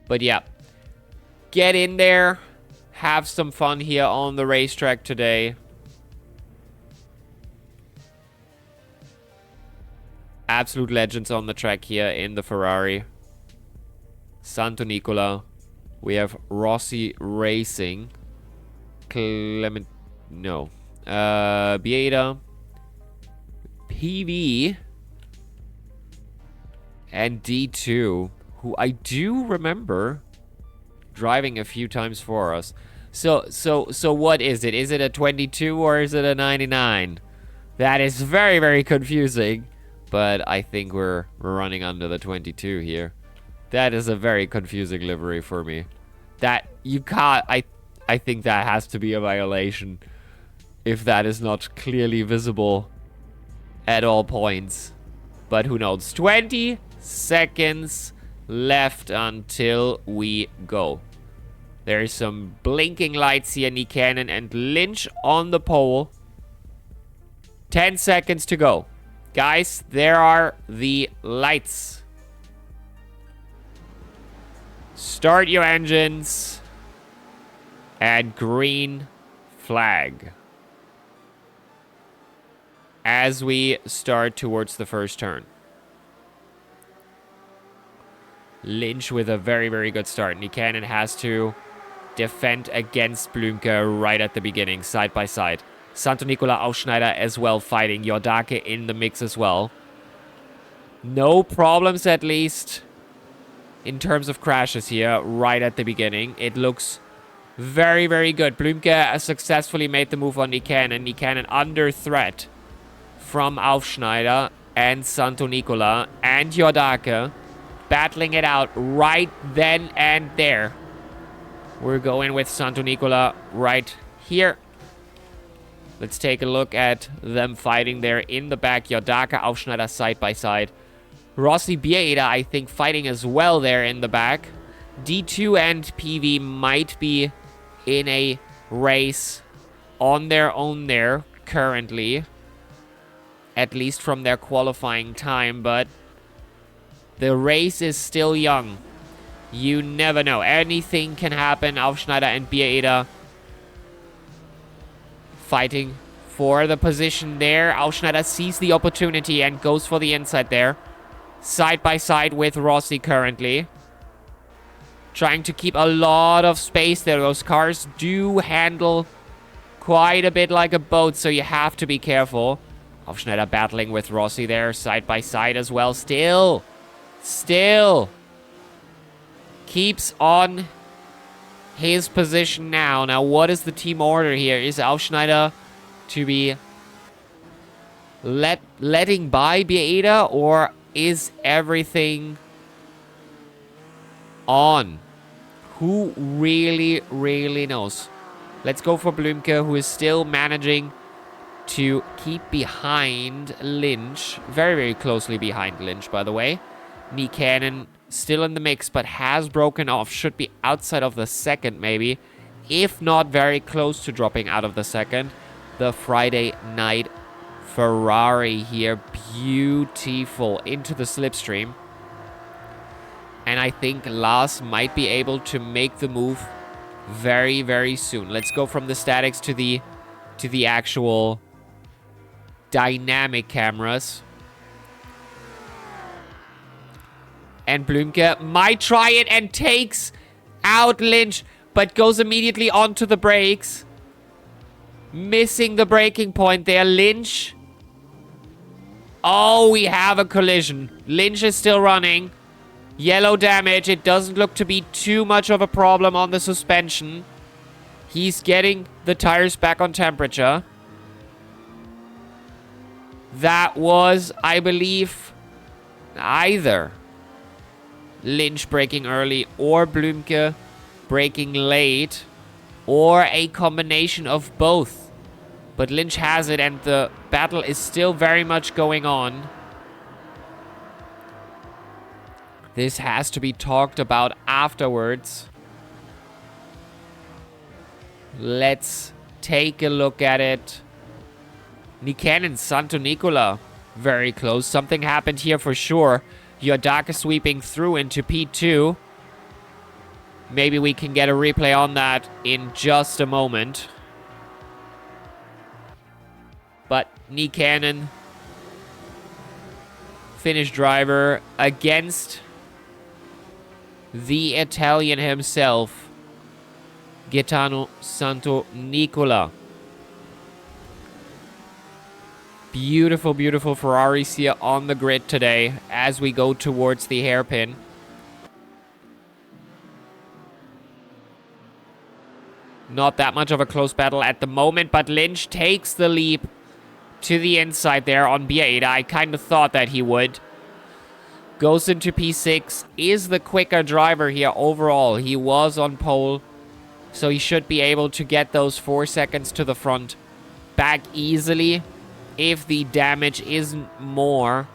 But yeah, get in there. Have some fun here on the racetrack today. Absolute legends on the track here in the Ferrari. Santo Nicola. We have Rossi Racing. Bieda. PV. And D2. Who I do remember driving a few times for us. So what is it? Is it a 22 or is it a 99? That is very, very confusing. But I think we're running under the 22 here. That is a very confusing livery for me. That you can't... I think that has to be a violation. If that is not clearly visible at all points. But who knows? 20 seconds left until we go. There's some blinking lights here. Niikanen and Lynch on the pole. 10 seconds to go. Guys, there are the lights. Start your engines. And green flag. As we start towards the first turn. Lynch with a very, very good start. Niikanen has to defend against Blümke right at the beginning, side by side. Santo Nicola Ausschneider as well fighting. Jordake in the mix as well. No problems, at least, in terms of crashes here right at the beginning. It looks very, very good. Blümke successfully made the move on Niikanen. Niikanen under threat from Aufschneider and Santo Nicola and Jordake. Battling it out right then and there. We're going with Santo Nicola right here. Let's take a look at them fighting there in the back. Jordake, Aufschneider side by side. Rossi Bieda, I think, fighting as well there in the back. D2 and PV might be in a race on their own there currently. At least from their qualifying time, but the race is still young. You never know. Anything can happen. Aufschneider and Bieda fighting for the position there. Aufschneider sees the opportunity and goes for the inside there. Side by side with Rossi currently. Trying to keep a lot of space there. Those cars do handle quite a bit like a boat, so you have to be careful. Aufschneider battling with Rossi there, side by side as well. Still keeps on his position now. Now, what is the team order here? Is Aufschneider to be letting by Bieda, or is everything on? Who really, really knows? Let's go for Blümke, who is still managing to keep behind Lynch. Very, very closely behind Lynch, by the way. Niikanen still in the mix, but has broken off. Should be outside of the second, maybe. If not, very close to dropping out of the second. The Friday night Ferrari here. Beautiful. Into the slipstream. And I think Lars might be able to make the move very, very soon. Let's go from the statics to the actual dynamic cameras. And Blümke might try it and takes out Lynch, but goes immediately onto the brakes. Missing the braking point there. Lynch. Oh, we have a collision. Lynch is still running. Yellow damage. It doesn't look to be too much of a problem on the suspension. He's getting the tires back on temperature. That was, I believe, either Lynch braking early or Blümke braking late, or a combination of both. But Lynch has it, and the battle is still very much going on. This has to be talked about afterwards. Let's take a look at it. Niikanen, Santo Nicola, very close. Something happened here for sure. Jordake sweeping through into P2. Maybe we can get a replay on that in just a moment. But Niikanen, Finnish driver, against the Italian himself, Gaetano Santonicola. Beautiful, beautiful Ferraris here on the grid today as we go towards the hairpin. Not that much of a close battle at the moment, but Lynch takes the leap to the inside there on Bieda. I kind of thought that he would. Goes into P6, is the quicker driver here overall. He was on pole, so he should be able to get those 4 seconds to the front back easily if the damage isn't more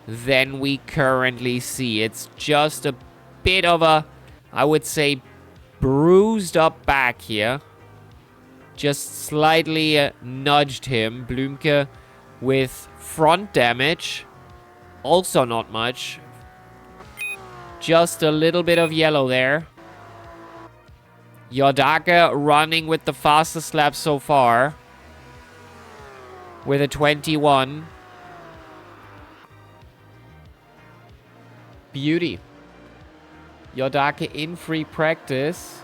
than we currently see. It's just a bit of a, I would say, bruised up back here. Just slightly nudged him. Blümke with front damage. Also not much. Just a little bit of yellow there. Yodaka running with the fastest lap so far. With a 21. Beauty. Yodaka in free practice.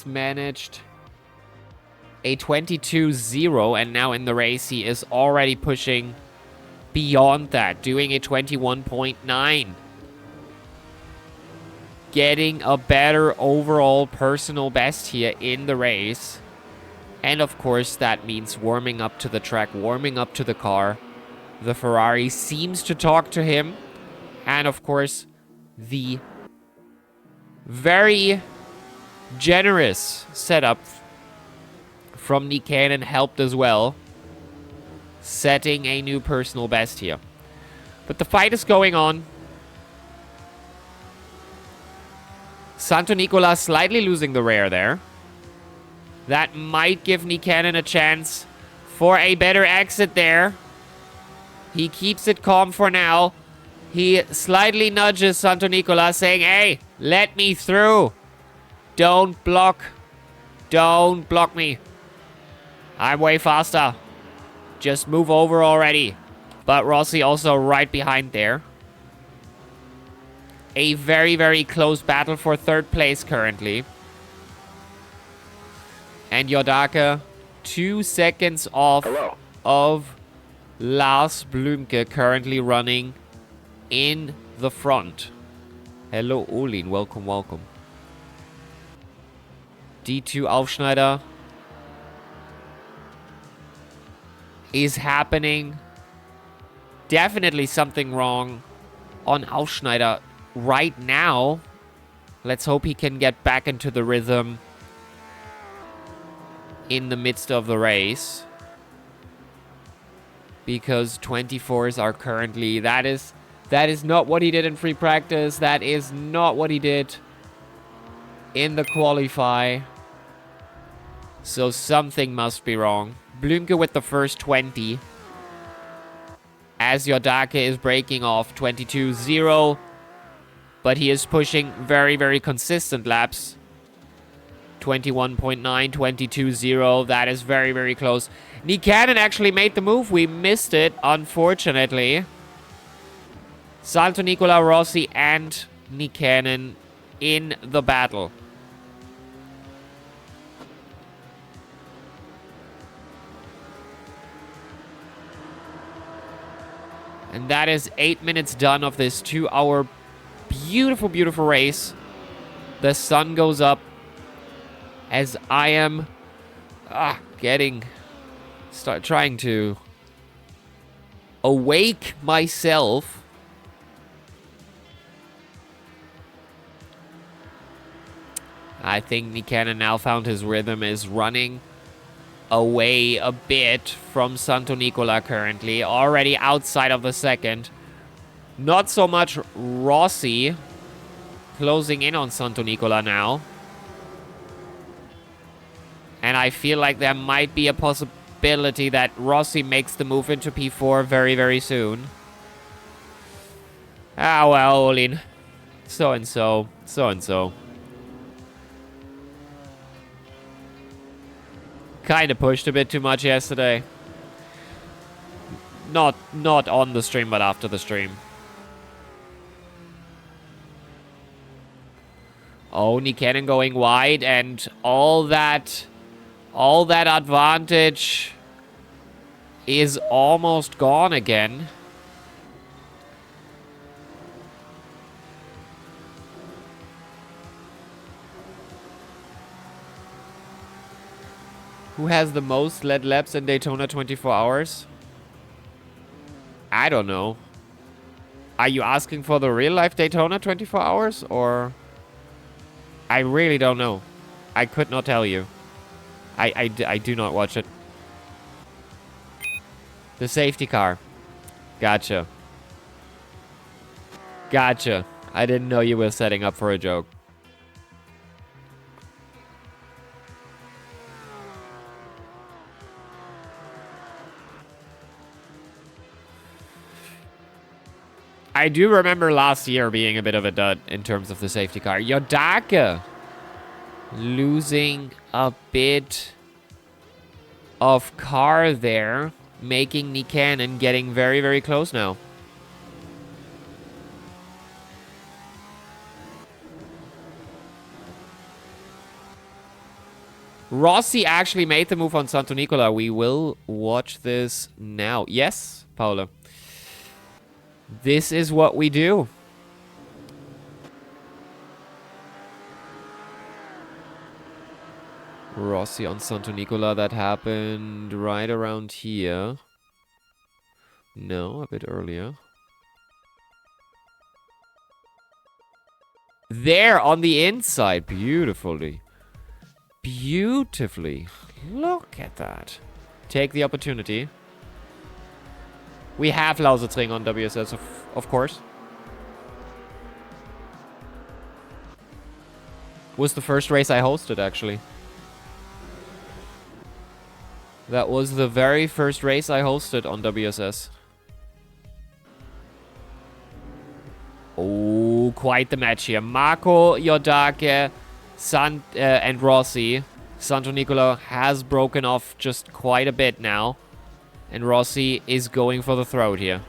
Managed a 22-0, and now in the race he is already pushing beyond that, doing a 21.9. Getting a better overall personal best here in the race. And of course that means warming up to the track, warming up to the car. The Ferrari seems to talk to him. And of course, the very generous setup from Niikanen helped as well, setting a new personal best here. But the fight is going on. Santonicola slightly losing the rear there. That might give Niikanen a chance for a better exit there. He keeps it calm for now. He slightly nudges Santonicola, saying, hey, let me through. Don't block. Don't block me. I'm way faster. Just move over already. But Rossi also right behind there. A very, very close battle for third place currently. And Yodaka 2 seconds off of Lars Blümke, currently running in the front. Hello, Olin. Welcome, welcome. D2 Aufschneider is happening. Definitely something wrong on Aufschneider right now. Let's hope he can get back into the rhythm in the midst of the race. Because 24s are currently... That is not what he did in free practice. That is not what he did in the qualify. So something must be wrong. Blümke with the first 20. As Yodake is breaking off 22-0. But he is pushing very, very consistent laps. 21.9, 22-0. That is very, very close. Niikanen actually made the move. We missed it, unfortunately. Santonicola, Rossi, and Niikanen in the battle. And that is 8 minutes done of this 2-hour beautiful, beautiful race. The sun goes up as I am trying to awake myself. I think Niikanen now found his rhythm, is running away a bit from Santonicola currently. Already outside of the second. Not so much Rossi closing in on Santonicola now. And I feel like there might be a possibility that Rossi makes the move into P4 very, very soon. Ah, well, Olin. So-and-so. So-and-so. Kind of pushed a bit too much yesterday. Not on the stream, but after the stream. Oh, Nicanen going wide, and all that advantage is almost gone again. Who has the most lead laps in Daytona 24 hours? I don't know. Are you asking for the real life Daytona 24 hours, or? I really don't know. I could not tell you. I do not watch it. The safety car. Gotcha. Gotcha. I didn't know you were setting up for a joke. I do remember last year being a bit of a dud in terms of the safety car. Yodake losing a bit of car there, making Nicanen getting very, very close now. Rossi actually made the move on Santo Nicola. We will watch this now. Yes, Paolo. This is what we do. Rossi on Santo Nicola, that happened right around here. No, a bit earlier. There on the inside, beautifully. Beautifully. Look at that. Take the opportunity. We have Lausitzring on WSS, of course. Was the first race I hosted, actually. That was the very first race I hosted on WSS. Oh, quite the match here. Marco, Yodake, and Rossi. Santo Nicola has broken off just quite a bit now. And Rossi is going for the throat here.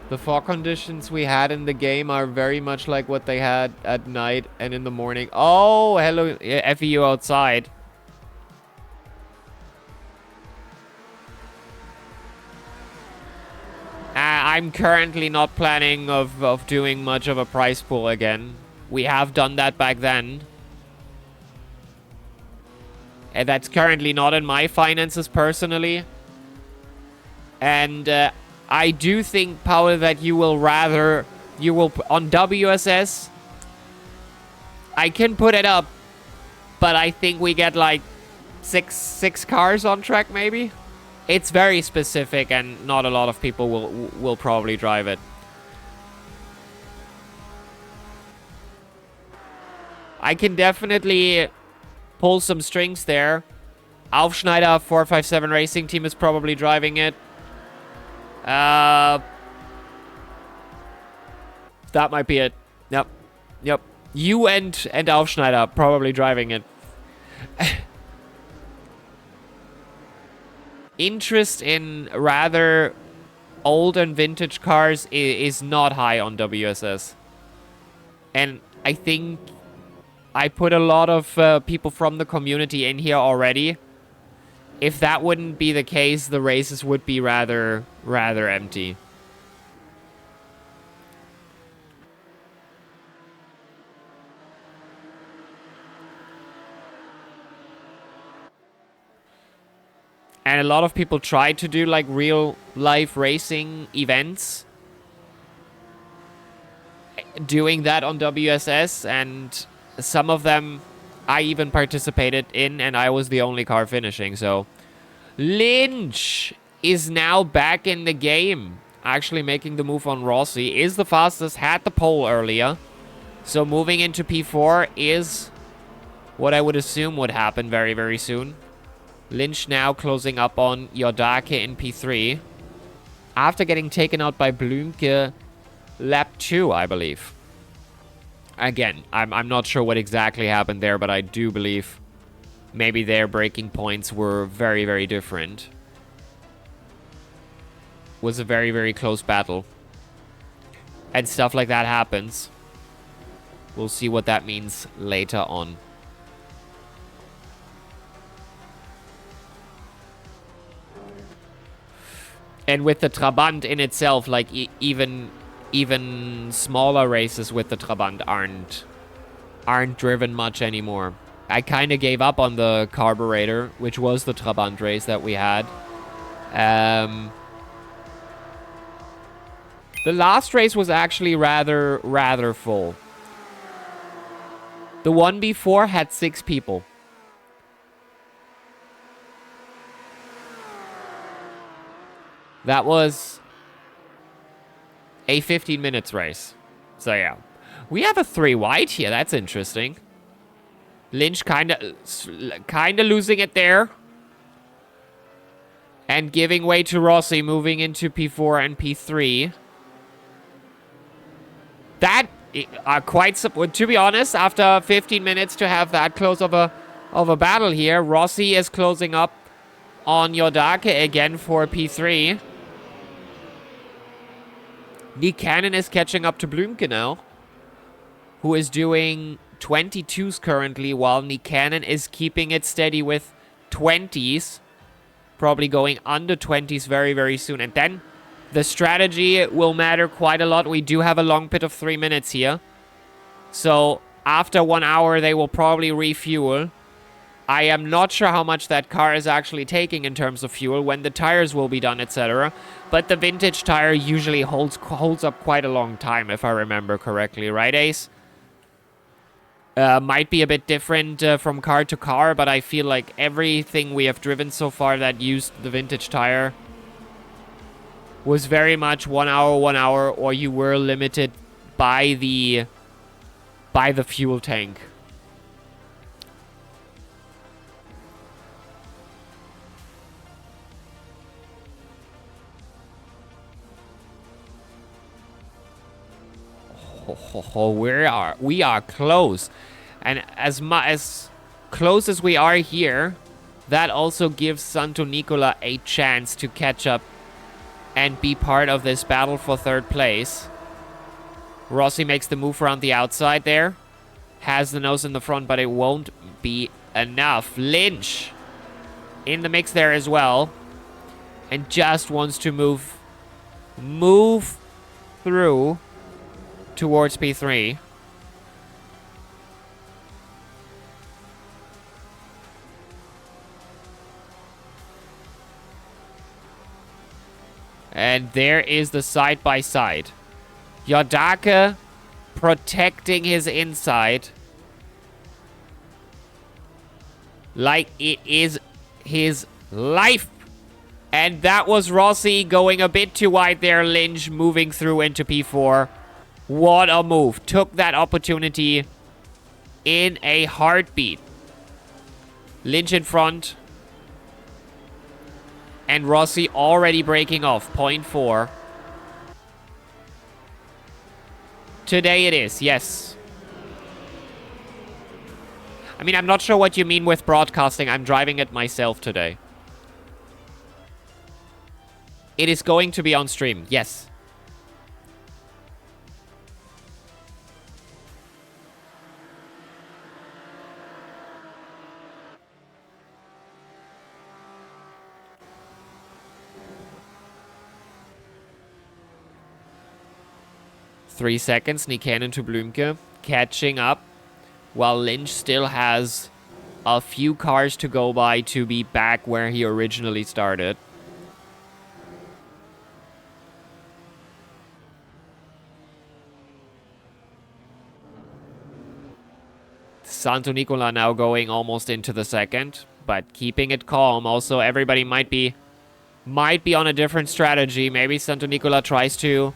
The fog conditions we had in the game are very much like what they had at night and in the morning. Oh, hello, FEU outside. I'm currently not planning of doing much of a prize pool again. We have done that back then. And that's currently not in my finances personally. And I do think, Paul, that you will on WSS, I can put it up, but I think we get like six cars on track, maybe. It's very specific, and not a lot of people will probably drive it. I can definitely pull some strings there. Aufschneider 457 Racing Team is probably driving it. That might be it. Yep. You and Aufschneider probably driving it. Interest in rather old and vintage cars is not high on WSS. And I think I put a lot of people from the community in here already. If that wouldn't be the case, the races would be rather empty. And a lot of people try to do like real life racing events. Doing that on WSS, and some of them I even participated in, and I was the only car finishing. So Lynch is now back in the game, actually making the move on Rossi. Is the fastest, had the pole earlier. So moving into P4 is what I would assume would happen very, very soon. Lynch now closing up on Yodake in P3. After getting taken out by Blümke lap 2, I believe. Again, I'm not sure what exactly happened there, but I do believe maybe their braking points were very, very different. Was a very, very close battle. And stuff like that happens. We'll see what that means later on. And with the Trabant in itself, like even smaller races with the Trabant aren't driven much anymore. I kind of gave up on the carburetor, which was the Trabant race that we had. The last race was actually rather full. The one before had 6 people. That was a 15 minutes race. So yeah. We have a 3 wide here. That's interesting. Lynch kind of losing it there. And giving way to Rossi, moving into P4 and P3. That to be honest, after 15 minutes to have that close of a battle here, Rossi is closing up on Yodake again for P3. Niikanen is catching up to Blümke now, who is doing 22s currently, while Niikanen is keeping it steady with 20s. Probably going under 20s very, very soon. And then the strategy will matter quite a lot. We do have a long pit of 3 minutes here. So after 1 hour, they will probably refuel. I am not sure how much that car is actually taking in terms of fuel, when the tires will be done, etc. But the vintage tire usually holds up quite a long time, if I remember correctly. Right, Ace? Might be a bit different from car to car, but I feel like everything we have driven so far that used the vintage tire was very much 1 hour, or you were limited by the fuel tank. We are close. And as close as we are here, that also gives Santo Nicola a chance to catch up and be part of this battle for 3rd place. Rossi makes the move around the outside there. Has the nose in the front, but it won't be enough. Lynch in the mix there as well. And just wants to move through towards P3. And there is the side-by-side. Yodake protecting his inside like it is his life. And that was Rossi going a bit too wide there. Lynch moving through into P4. What a move. Took that opportunity in a heartbeat. Lynch in front. And Rossi already breaking off. 0.4. Today it is, yes. I mean, I'm not sure what you mean with broadcasting. I'm driving it myself today. It is going to be on stream, yes. Three seconds, Niikanen to Blümke, catching up, while Lynch still has a few cars to go by to be back where he originally started. Santo Nicola now going almost into the second, but keeping it calm. Also, everybody might be on a different strategy. Maybe Santo Nicola tries to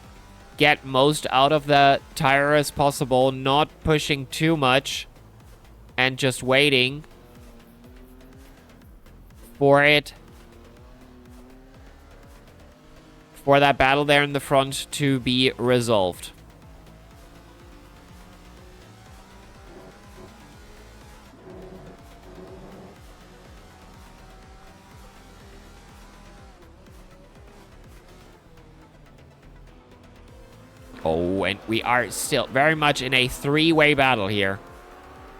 get most out of the tire as possible, not pushing too much, and just waiting for that battle there in the front to be resolved. Oh, and we are still very much in a three-way battle here.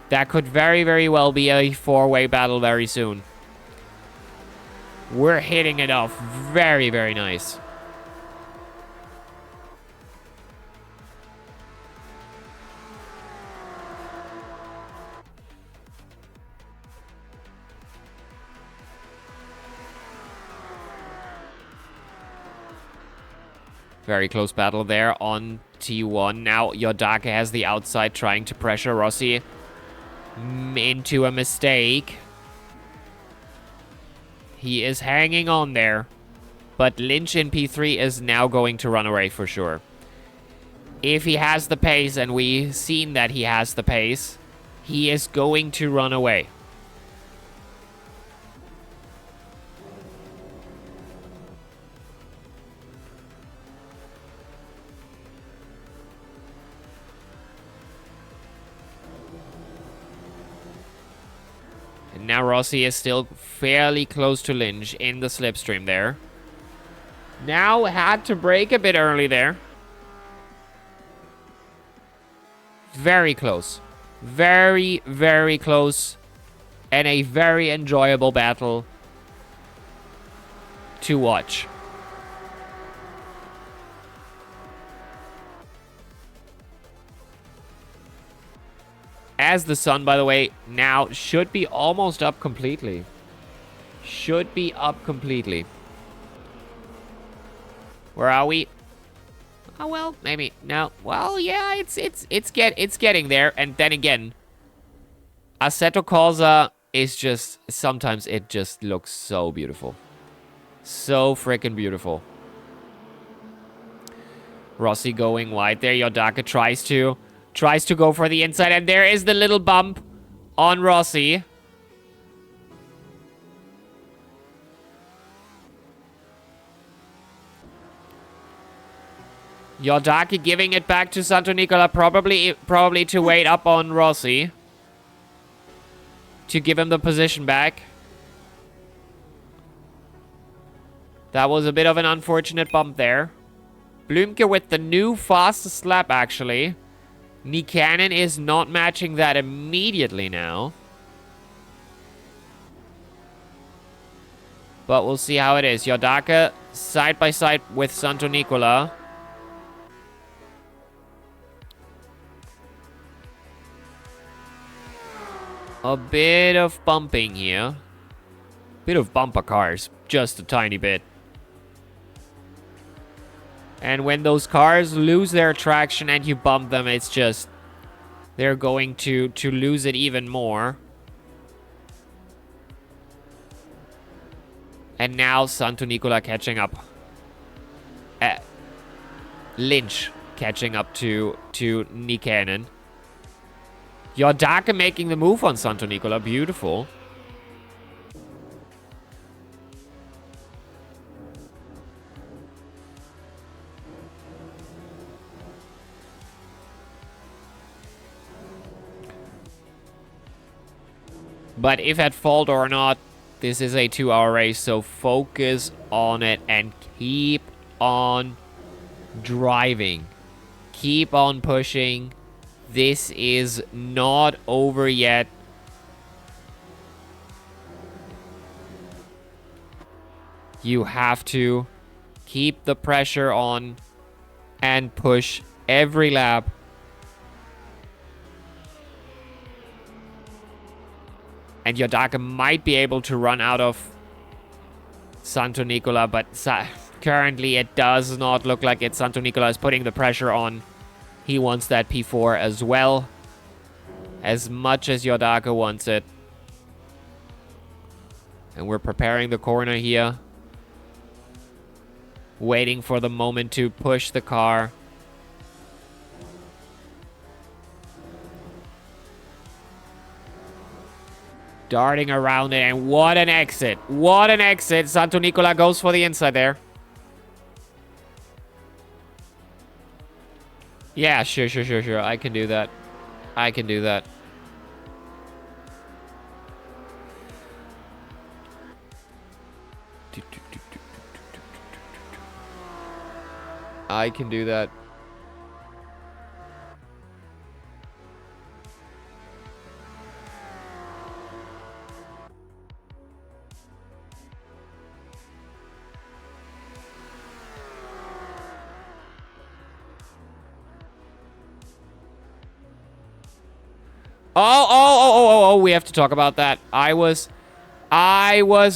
That could very, very well be a four-way battle very soon. We're hitting it off very, very nice. Very close battle there on T1. Now Yodake has the outside trying to pressure Rossi into a mistake. He is hanging on there. But Lynch in P3 is now going to run away for sure. If he has the pace, and we've seen that he has the pace, he is going to run away. And now Rossi is still fairly close to Lynch in the slipstream there. Now had to brake a bit early there. Very close. Very, very close. And a very enjoyable battle to watch. As the sun, by the way, now should be almost up completely. Should be up completely. Where are we? Oh, well, maybe. No. Well, yeah, it's getting there. And then again, Assetto Corsa is just, sometimes it just looks so beautiful. So freaking beautiful. Rossi going wide there. Yodake tries to go for the inside, and there is the little bump on Rossi. Yodake giving it back to Santo Nicola, probably to wait up on Rossi. To give him the position back. That was a bit of an unfortunate bump there. Blümke with the new fastest lap, actually. Niikanen is not matching that immediately now. But we'll see how it is. Yodake side by side with Santo Nicola. A bit of bumping here. Bit of bumper cars. Just a tiny bit. And when those cars lose their traction and you bump them, it's just... they're going to lose it even more. And now Santo Nicola catching up. Lynch catching up to Niikanen. Yodake making the move on Santo Nicola. Beautiful. But if at fault or not, this is a 2-hour race, so focus on it and keep on driving. Keep on pushing. This is not over yet. You have to keep the pressure on and push every lap. And Yodake might be able to run out of Santo Nicola, but currently it does not look like it. Santo Nicola is putting the pressure on. He wants that P4 as well. As much as Yodake wants it. And we're preparing the corner here. Waiting for the moment to push the car. Darting around it, and what an exit. What an exit. Santo Nicola goes for the inside there. Yeah, sure. I can do that. I can do that. I can do that. Oh, we have to talk about that. I was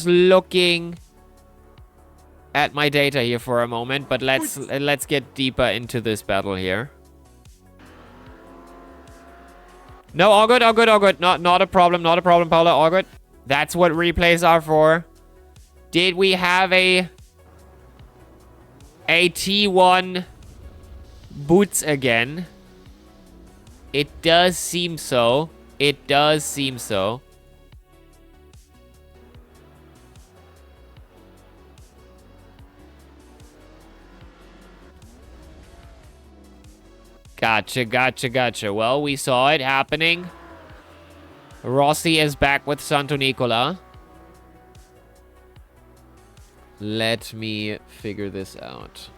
looking at my data here for a moment, but let's get deeper into this battle here. No, all good, all good, all good. Not a problem, Paula, all good. That's what replays are for. Did we have a T1 boots again? It does seem so. It does seem so. Gotcha. Well, we saw it happening. Rossi is back with Santo Nicola. Let me figure this out.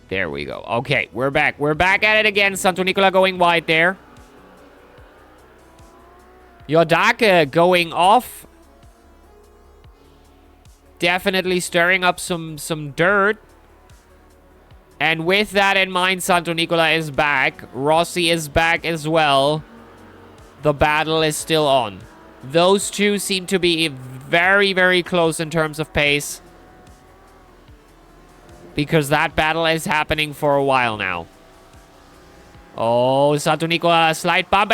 There we go. Okay, we're back. We're back at it again. Santo Nicola going wide there. Yodake going off. Definitely stirring up some dirt. And with that in mind, Santo Nicola is back. Rossi is back as well. The battle is still on. Those two seem to be very, very close in terms of pace. Because that battle is happening for a while now. Oh, Santo Nicola, slight bump.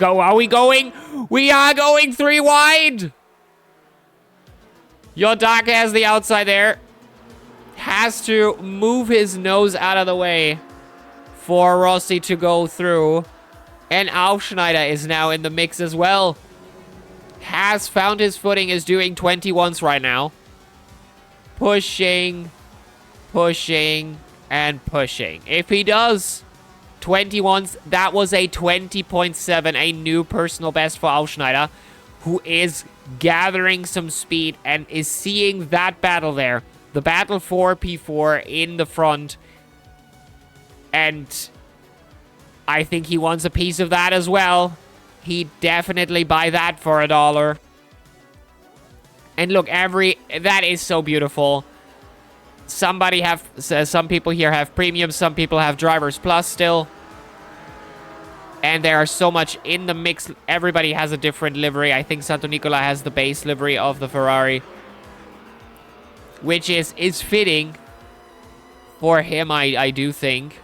Are we going? We are going 3 wide. Yodake has the outside there. Has to move his nose out of the way for Rossi to go through. And Aufschneider is now in the mix as well. Has found his footing, is doing 21s right now. Pushing, and pushing. If he does 21s, that was a 20.7, a new personal best for Aufschneider, who is gathering some speed and is seeing that battle there. The battle for P4 in the front. And I think he wants a piece of that as well. He'd definitely buy that for $1. And look, that is so beautiful. Some people here have premium, some people have drivers plus still. And there are so much in the mix. Everybody has a different livery. I think Santo Nicola has the base livery of the Ferrari, which is fitting for him, I do think.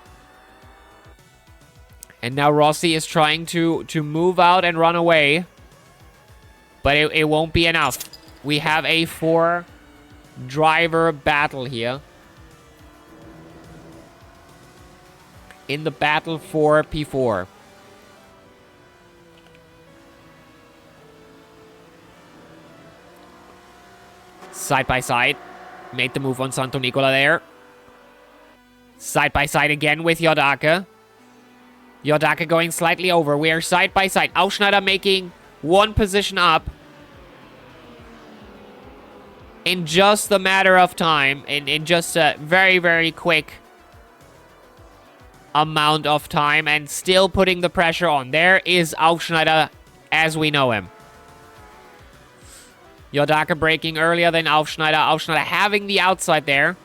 And now Rossi is trying to move out and run away. But it won't be enough. We have a 4-driver battle here. In the battle for P4. Side by side. Made the move on Santo Nicola there. Side by side again with Yodake. Yodake going slightly over. We are side by side. Aufschneider making 1 position up. In just a matter of time. In just a very, very quick amount of time. And still putting the pressure on. There is Aufschneider as we know him. Yodake braking earlier than Aufschneider. Aufschneider having the outside there.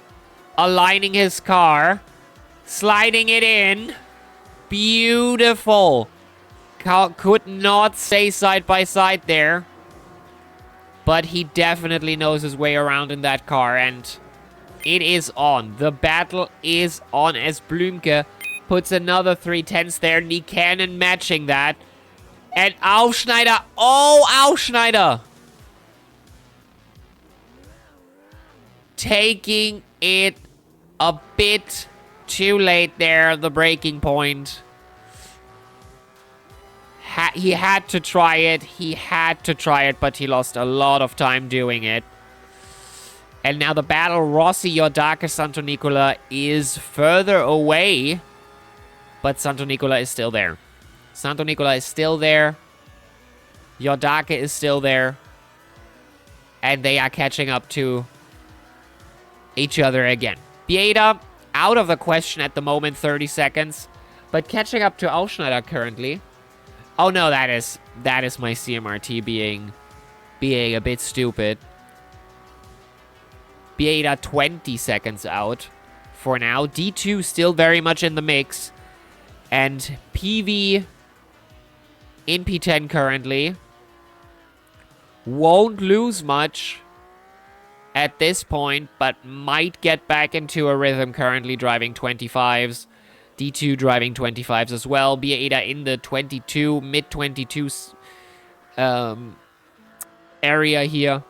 Aligning his car. Sliding it in. Beautiful. Could not stay side by side there. But he definitely knows his way around in that car. And it is on. The battle is on as Blümke puts another 3/10 there. Nikanen matching that. And Aufschneider. Oh, Aufschneider. Taking it a bit too late there, the breaking point. He had to try it. He had to try it, but he lost a lot of time doing it. And now the battle, Rossi, Yodake, Santo Nicola is further away. But Santo Nicola is still there. Santo Nicola is still there. Yodake is still there. And they are catching up to each other again. Bieda, out of the question at the moment, 30 seconds. But catching up to Aufschneider currently. Oh no, that is my CMRT being a bit stupid. Bieda 20 seconds out for now. D2 still very much in the mix. And PV in P10 currently. Won't lose much at this point, but might get back into a rhythm currently driving 25s. D2 driving 25s as well. Bieda in the 22, mid-22 area here.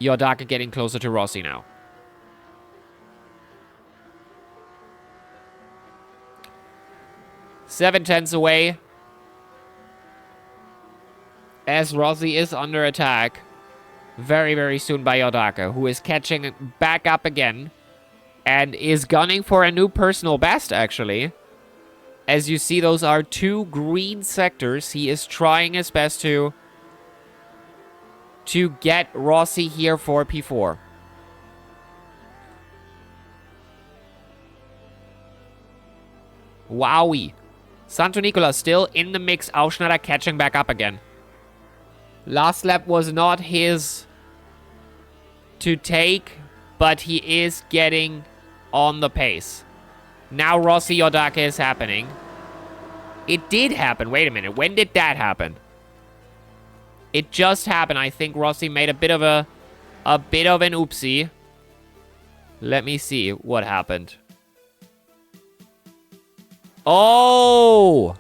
Yordaka getting closer to Rossi now. Seven tenths away. As Rossi is under attack. Very, very soon by Yordaka, who is catching back up again. And is gunning for a new personal best, actually. As you see, those are 2 green sectors. He is trying his best to get Rossi here for P4. Wowie. Santo Nicola still in the mix. Aufschneider catching back up again. Last lap was not his to take, but he is getting on the pace. Now Rossi Yordaka is happening. It did happen. Wait a minute. When did that happen? It just happened. I think Rossi made a bit of an oopsie. Let me see what happened. Oh!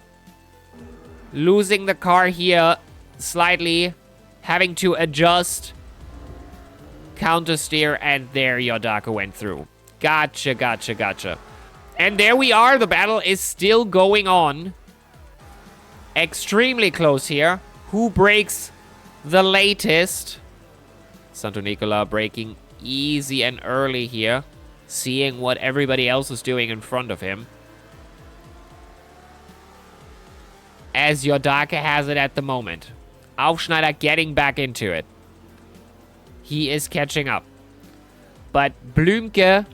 Losing the car here slightly. Having to adjust. Counter steer, and there Yordaka went through. Gotcha, gotcha, gotcha. And there we are. The battle is still going on. Extremely close here. Who breaks the latest? Santo Nicola breaking easy and early here. Seeing what everybody else is doing in front of him. As Yordaka has it at the moment. Aufschneider getting back into it. He is catching up. But Blümke,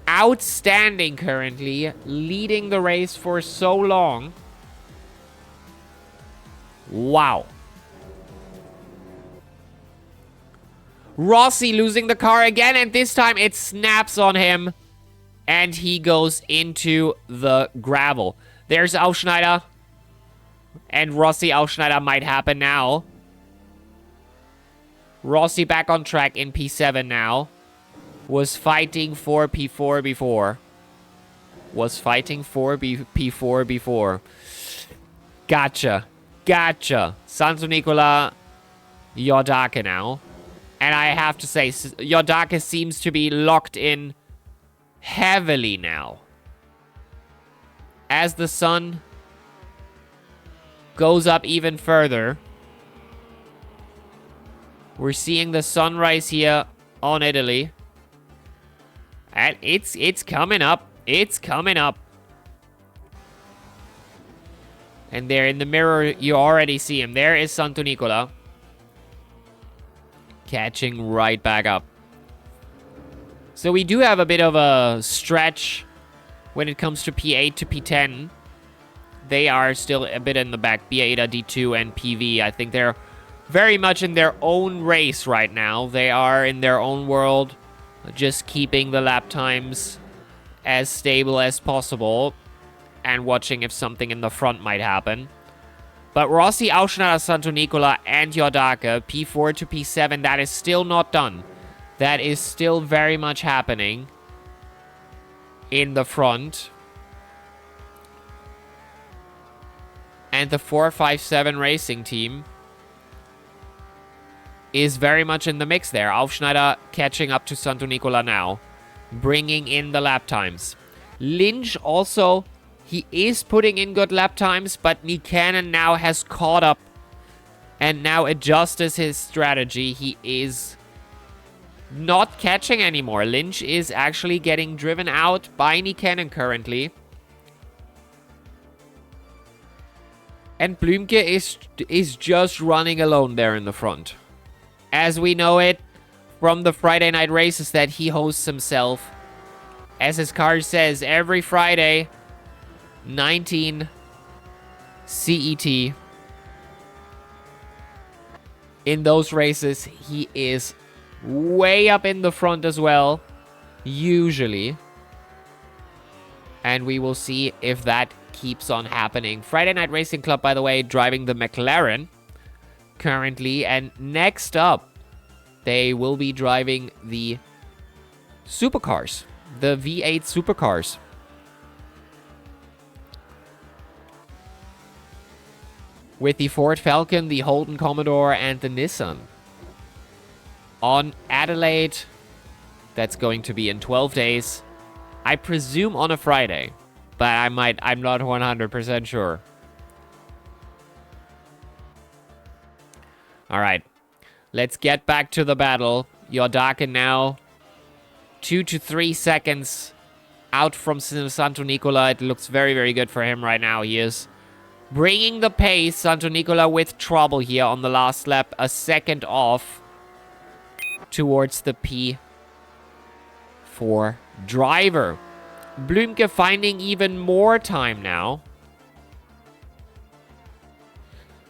outstanding currently, leading the race for so long. Wow. Rossi losing the car again, and this time it snaps on him. And he goes into the gravel. There's Aufschneider. And Rossi Aufschneider might happen now. Rossi back on track in P7 now. Was fighting for P4 before. Was fighting for P4 before. Gotcha. Gotcha. Santo Nicola, Yordaka now. And I have to say, Yordaka seems to be locked in heavily now. As the sun goes up even further. We're seeing the sunrise here on Italy. And it's coming up. It's coming up. And there in the mirror, you already see him. There is Santo Nicola. Catching right back up. So we do have a bit of a stretch when it comes to P8 to P10. They are still a bit in the back. Bieda, D2, and PV. I think they're very much in their own race right now. They are in their own world. Just keeping the lap times as stable as possible. And watching if something in the front might happen. But Rossi, Aufschneider, Santo Nicola, and Yordaka, P4 to P7, that is still not done. That is still very much happening in the front. And the 457 Racing team is very much in the mix there. Aufschneider catching up to Santo Nicola now. Bringing in the lap times. Lynch also, he is putting in good lap times, but Niskanen now has caught up and now adjusts his strategy. He is not catching anymore. Lynch is actually getting driven out by Niskanen currently. And Blümke is just running alone there in the front. As we know it from the Friday night races that he hosts himself. As his card says, every Friday 19 CET. In those races, he is way up in the front as well, usually. And we will see if that keeps on happening. Friday Night Racing Club, by the way, driving the McLaren currently. And next up, they will be driving the supercars, the V8 supercars. With the Ford Falcon, the Holden Commodore, and the Nissan. On Adelaide, that's going to be in 12 days. I presume on a Friday, but I'm not 100% sure. All right, let's get back to the battle. Yordake now 2 to 3 seconds out from Santo Nicola. It looks very, very good for him right now. He is bringing the pace. Santo Nicola with trouble here on the last lap. A second off towards the P4 driver. Blümke finding even more time now.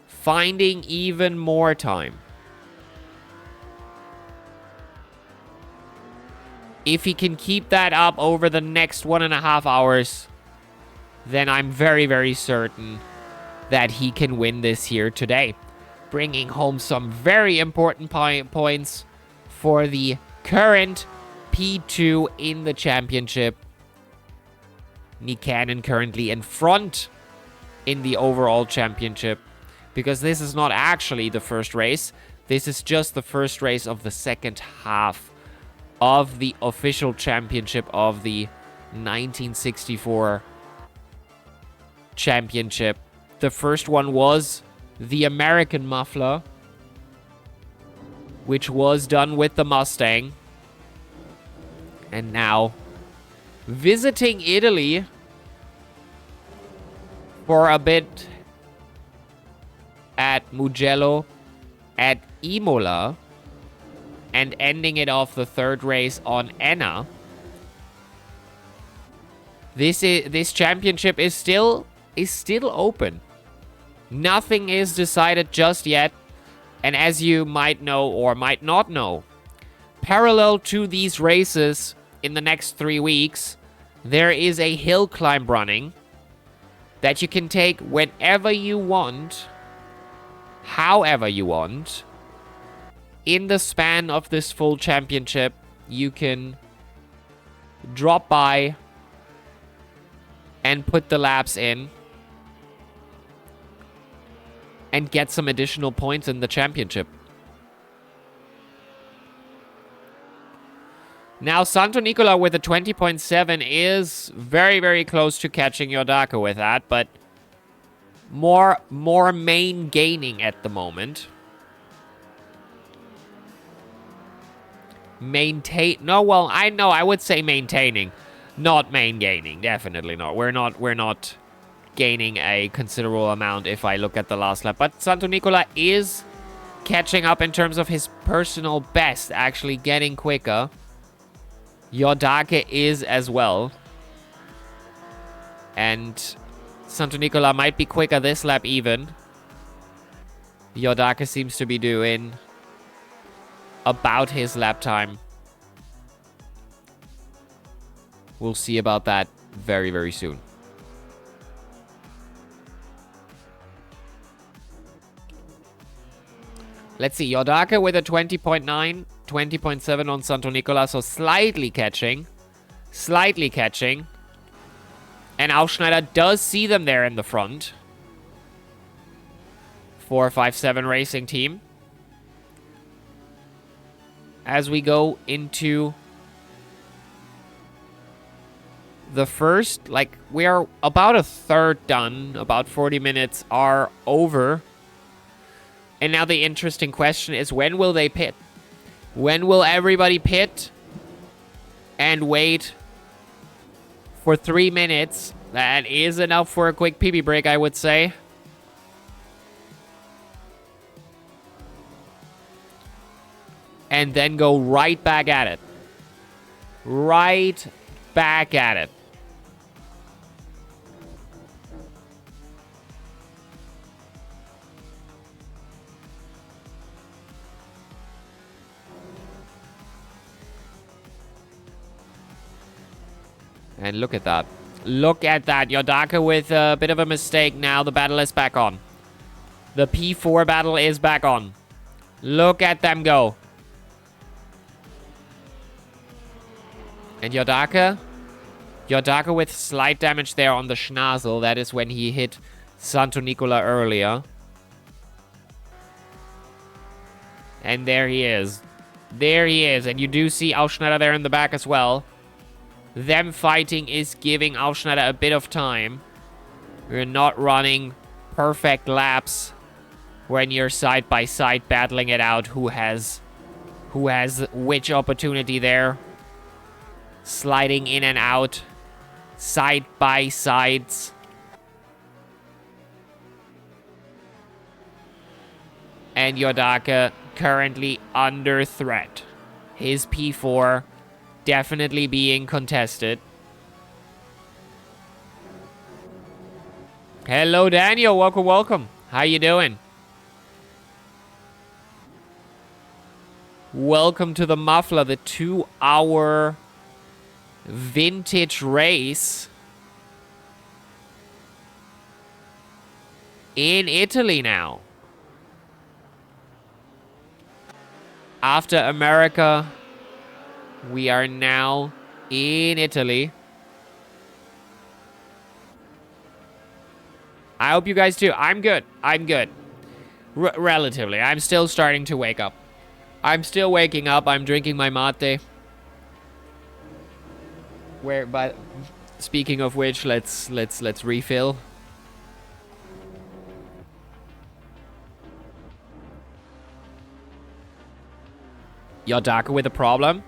Finding even more time. If he can keep that up over the next 1.5 hours, then I'm very, very certain that he can win this here today. Bringing home some very important points for the current P2 in the championship. Nick Cannon currently in front in the overall championship. Because this is not actually the first race. This is just the first race of the second half of the official championship of the 1964 championship. The first one was the American Muffler, which was done with the Mustang. And now, visiting Italy for a bit at Mugello, at Imola, and ending it off the third race on Enna. This championship is still open. Nothing is decided just yet. And as you might know or might not know, parallel to these races in the next 3 weeks, there is a hill climb running that you can take whenever you want, however you want. In the span of this full championship, you can drop by and put the laps in and get some additional points in the championship. Now, Santo Nicola with a 20.7 is very, very close to catching Yordake with that, but more main gaining at the moment. I would say maintaining, not main gaining. Definitely not. We're not gaining a considerable amount if I look at the last lap. But Santo Nicola is catching up in terms of his personal best, actually getting quicker. Yordake is as well. And Santo Nicola might be quicker this lap even. Yordake seems to be doing about his lap time. We'll see about that very, very soon. Let's see. Yordake with a 20.9, 20.7 on Santo Nicola, so slightly catching. Slightly catching. And Aufschneider does see them there in the front. 457 Racing Team. As we go into the first, we are about a third done. About 40 minutes are over. And now the interesting question is, when will they pit? When will everybody pit and wait for 3 minutes? That is enough for a quick pee-pee break, I would say. And then go right back at it. Right back at it. And look at that. Look at that. Yodaka with a bit of a mistake now. The battle is back on. The P4 battle is back on. Look at them go. And Yodaka? Yodaka with slight damage there on the schnozzle. That is when he hit Santo Nicola earlier. And there he is. There he is. And you do see Aufschneider there in the back as well. Them fighting is giving Aufschneider a bit of time. You're not running perfect laps when you're side by side battling it out. Who has which opportunity there. Sliding in and out. Side by sides. And Yodaka currently under threat. His P4 definitely being contested. Hello, Daniel. Welcome, welcome. How you doing? Welcome to the Muffler, the 2-hour vintage race in Italy now. After America, we are now in Italy. I hope you guys too. I'm good. I'm good. Relatively. I'm still starting to wake up. I'm still waking up. I'm drinking my mate. But speaking of which, let's refill. Yodaka with a problem.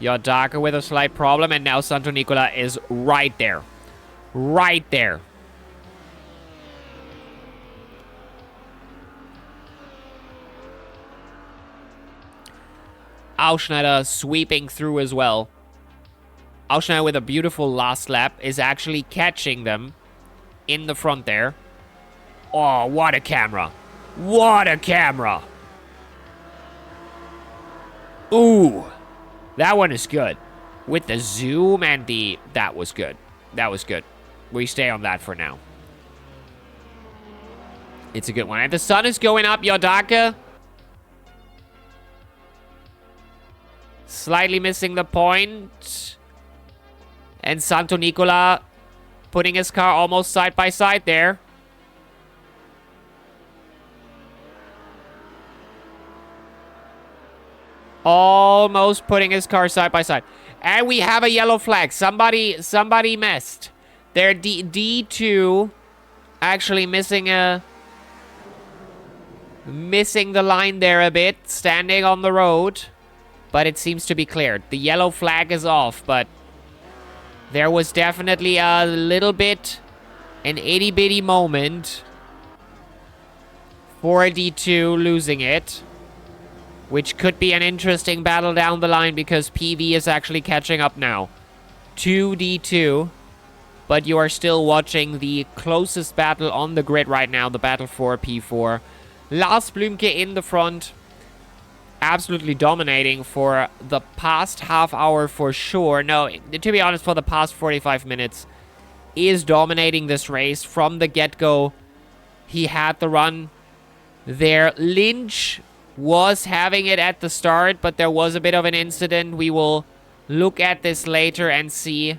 Yodaka with a slight problem. And now Santo Nicola is right there. Right there. Aufschneider sweeping through as well. Aufschneider with a beautiful last lap is actually catching them in the front there. Oh, what a camera. What a camera. Ooh, that one is good. With the zoom and the... That was good. That was good. We stay on that for now. It's a good one. And the sun is going up, Yodaka. Slightly missing the point. And Santo Nicola putting his car almost side by side there. Almost putting his car side by side. And we have a yellow flag. Somebody missed. Their D2 actually missing the line there a bit. Standing on the road. But it seems to be cleared. The yellow flag is off, but there was definitely a little bit an itty-bitty moment for D2 losing it. Which could be an interesting battle down the line because PV is actually catching up now. 2D2. But you are still watching the closest battle on the grid right now. The battle for P4. Lars Blümke in the front. Absolutely dominating for the past half hour for sure. No, to be honest, for the past 45 minutes. Is dominating this race from the get-go. He had the run there. Lynch was having it at the start, but there was a bit of an incident. We will look at this later and see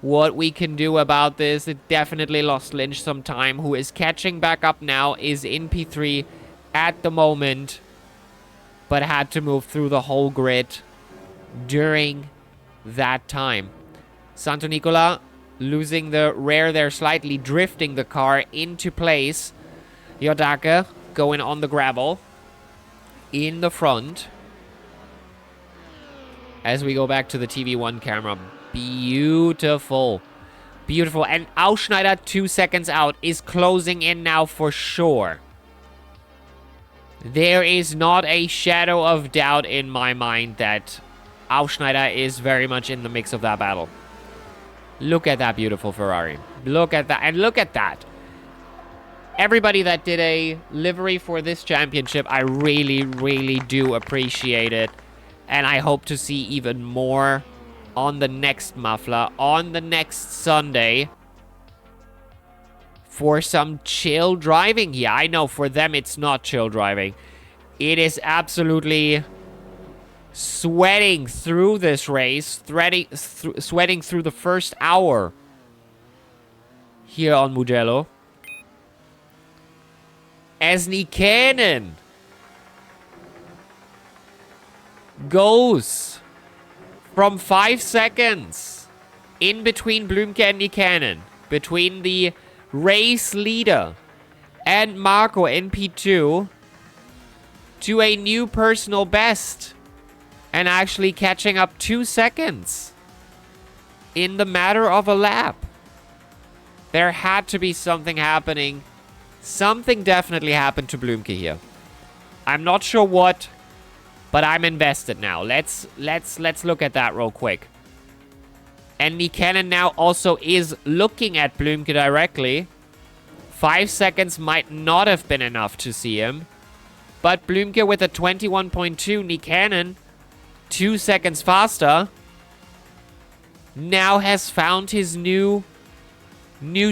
what we can do about this. It definitely lost Lynch some time. Who is catching back up now, is in P3 at the moment, but had to move through the whole grid during that time. Santo Nicola losing the rear there slightly, drifting the car into place. Yodaka going on the gravel in the front. As we go back to the TV1 camera. Beautiful. Beautiful. And Aufschneider 2 seconds out is closing in now for sure. There is not a shadow of doubt in my mind that Aufschneider is very much in the mix of that battle. Look at that beautiful Ferrari. Look at that. And look at that. Everybody that did a livery for this championship, I really, really do appreciate it. And I hope to see even more on the next Muffler, on the next Sunday, for some chill driving here. I know for them it's not chill driving. It is absolutely sweating through this race, sweating through the first hour here on Mugello. As Nikanen goes from 5 seconds in between Blümke and Nikanen, between the race leader and Marco in P2, to a new personal best, and actually catching up 2 seconds in the matter of a lap. There had to be something happening. Something definitely happened to Blümke here. I'm not sure what, but I'm invested now. Let's look at that real quick. And Nikanen now also is looking at Blümke directly. 5 seconds might not have been enough to see him. But Blümke with a 21.2, Nikanen 2 seconds faster, now has found his new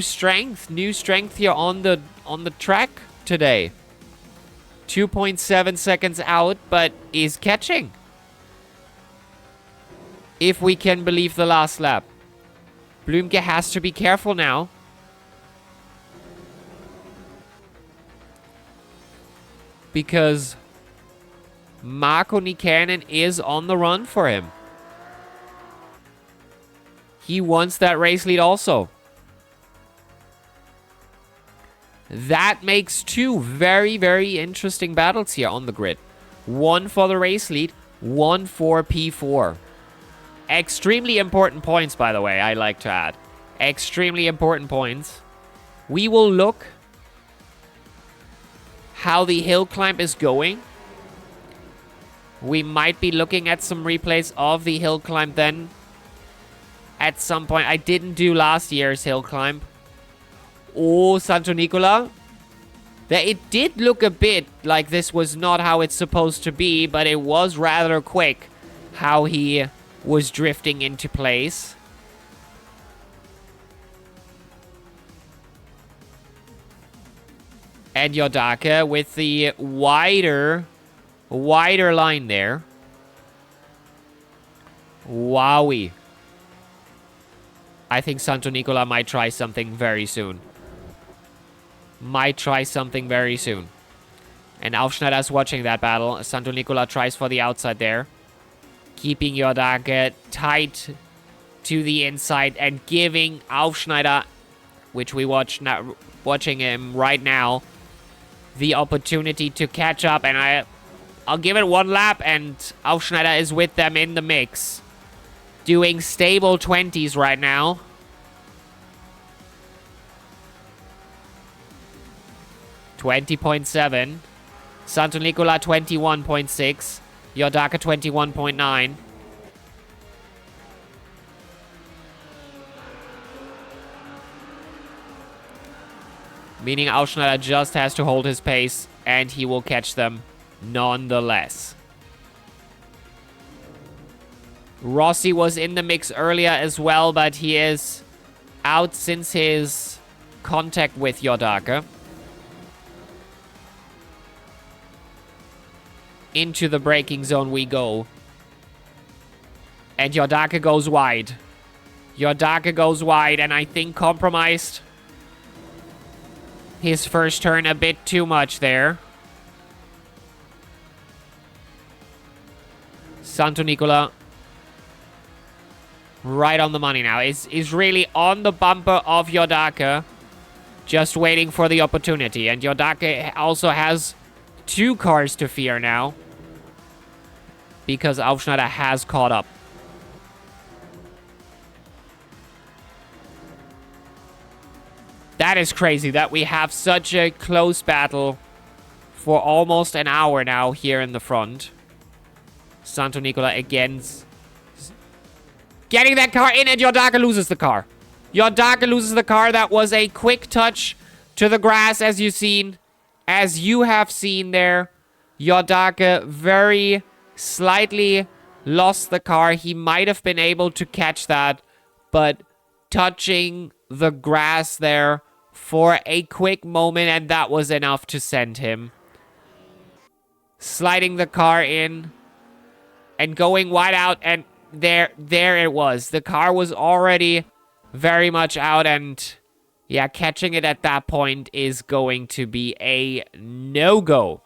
strength here on the track today. 2.7 seconds out, but is catching, if we can believe the last lap. Blümke has to be careful now. Because Marco Nikanen is on the run for him. He wants that race lead also. That makes two very, very interesting battles here on the grid. One for the race lead, one for P4. Extremely important points, by the way, I like to add. Extremely important points. We will look how the hill climb is going. We might be looking at some replays of the hill climb then at some point. I didn't do last year's hill climb. Oh, Santo Nicola. It did look a bit like this was not how it's supposed to be, but it was rather quick how he was drifting into place. And Yodaka with the wider line there. Wowie. I think Santo Nicola might try something very soon. And Aufschneider is watching that battle. Santo Nicola tries for the outside there. Keeping Yodaka tight to the inside and giving Aufschneider, which we watching him right now, the opportunity to catch up. And I'll give it one lap, and Aufschneider is with them in the mix. Doing stable 20s right now. $20.7. Santo Nicola 21.6. Yodaka 21.9. Meaning Aufschneider just has to hold his pace, and he will catch them nonetheless. Rossi was in the mix earlier as well, but he is out since his contact with Yodaka. Into the braking zone we go. And Yodaka goes wide. And I think compromised his first turn a bit too much there. Santo Nicola right on the money now. Is really on the bumper of Yodaka. Just waiting for the opportunity. And Yodaka also has 2 cars to fear now. Because Aufschneider has caught up. That is crazy that we have such a close battle for almost an hour now here in the front. Santo Nicola again getting that car in, and Yodaka loses the car. That was a quick touch to the grass, as you have seen there. Yodaka very slightly lost the car. He might have been able to catch that, but touching the grass there for a quick moment, and that was enough to send him. Sliding the car in and going wide out, and there it was. The car was already very much out, and yeah, catching it at that point is going to be a no-go.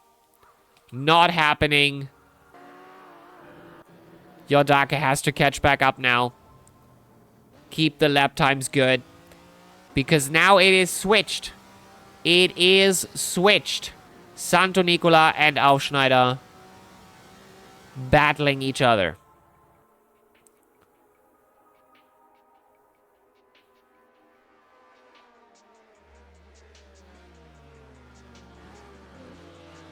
Not happening. Yodake has to catch back up now. Keep the lap times good. Because now it is switched. It is switched. Santo Nicola and Aufschneider battling each other.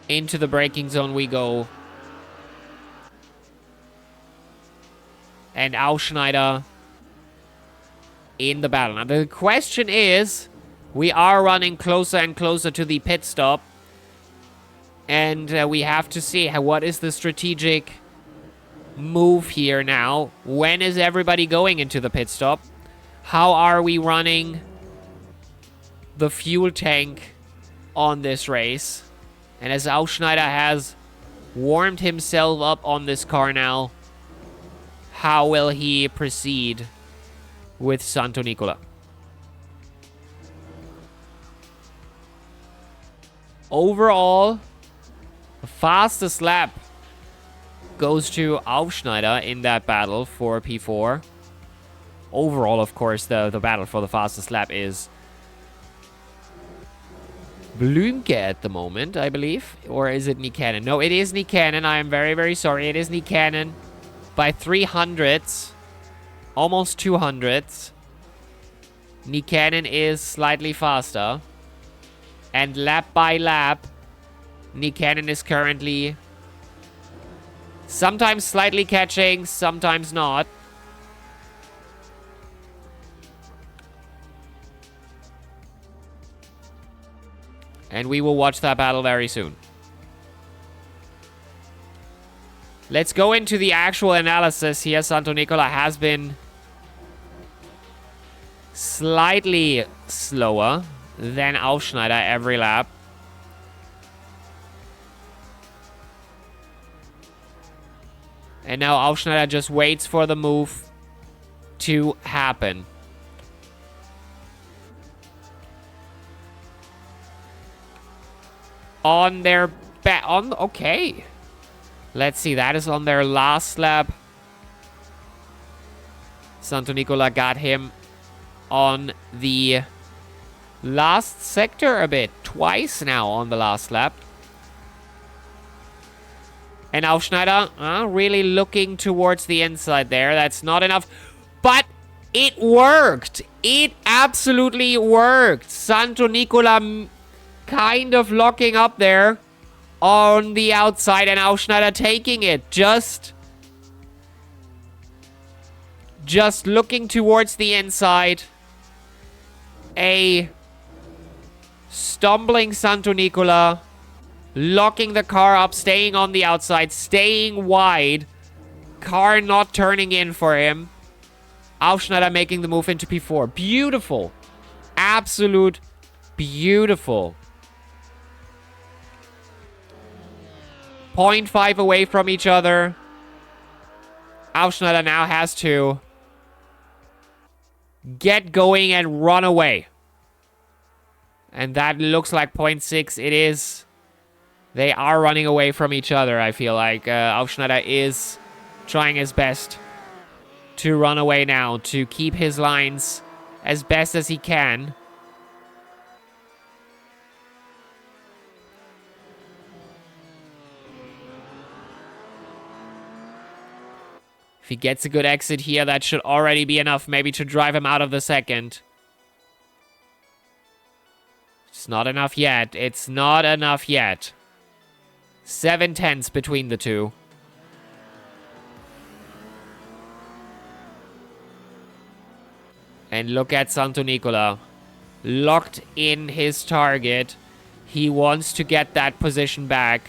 Into the braking zone we go. And Aufschneider in the battle. Now the question is, we are running closer and closer to the pit stop. And we have to see what is the strategic move here now. When is everybody going into the pit stop? How are we running the fuel tank on this race? And as Aufschneider has warmed himself up on this car now, how will he proceed with Santo Nicola? Overall, the fastest lap goes to Aufschneider in that battle for P4. Overall, of course, the battle for the fastest lap is Blümke at the moment, I believe. Or is it Niikanen? No, it is Niikanen. I am very, very sorry. It is Niikanen by 300ths. Almost 200ths. Niikanen is slightly faster. And lap by lap, Niikanen is currently sometimes slightly catching, sometimes not. And we will watch that battle very soon. Let's go into the actual analysis here. Santo Nicola has been slightly slower than Aufschneider every lap. And now Aufschneider just waits for the move to happen. On their okay. Let's see, that is on their last lap. Santo Nicola got him on the last sector a bit. Twice now on the last lap. And Aufschneider really looking towards the inside there. That's not enough. But it worked. It absolutely worked. Santo Nicola kind of locking up there on the outside, and Aufschneider taking it. Just looking towards the inside. A stumbling Santo Nicola, locking the car up, staying on the outside, staying wide. Car not turning in for him. Aufschneider making the move into P4. Beautiful. Absolute beautiful. 0.5 away from each other. Aufschneider now has to get going and run away. And that looks like 0.6. It is. They are running away from each other, I feel like. Aufschneider is trying his best to run away now, to keep his lines as best as he can. If he gets a good exit here, that should already be enough maybe to drive him out of the second. It's not enough yet. It's not enough yet. 7/10 between the two. And look at Santo Nicola. Locked in his target. He wants to get that position back.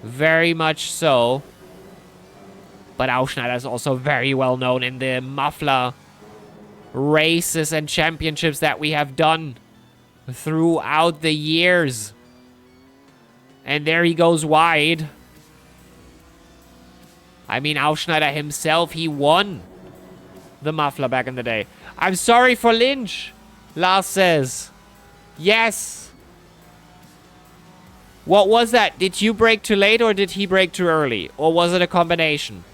Very much so. But Aufschneider is also very well known in the Muffler races and championships that we have done throughout the years. And there he goes wide. I mean, Aufschneider himself, he won the Muffler back in the day. I'm sorry for Lynch, Lars says. Yes. What was that? Did you brake too late or did he brake too early? Or was it a combination?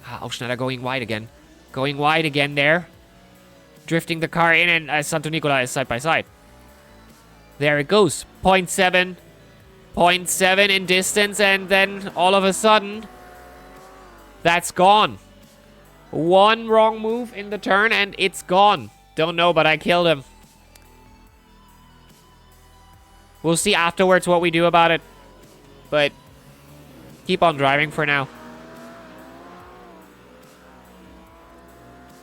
Aufschneider going wide again. Going wide again there. Drifting the car in, and Santo Nicola is side by side. There it goes. 0.7. 0.7 in distance, and then all of a sudden, that's gone. One wrong move in the turn, and it's gone. Don't know, but I killed him. We'll see afterwards what we do about it. But keep on driving for now.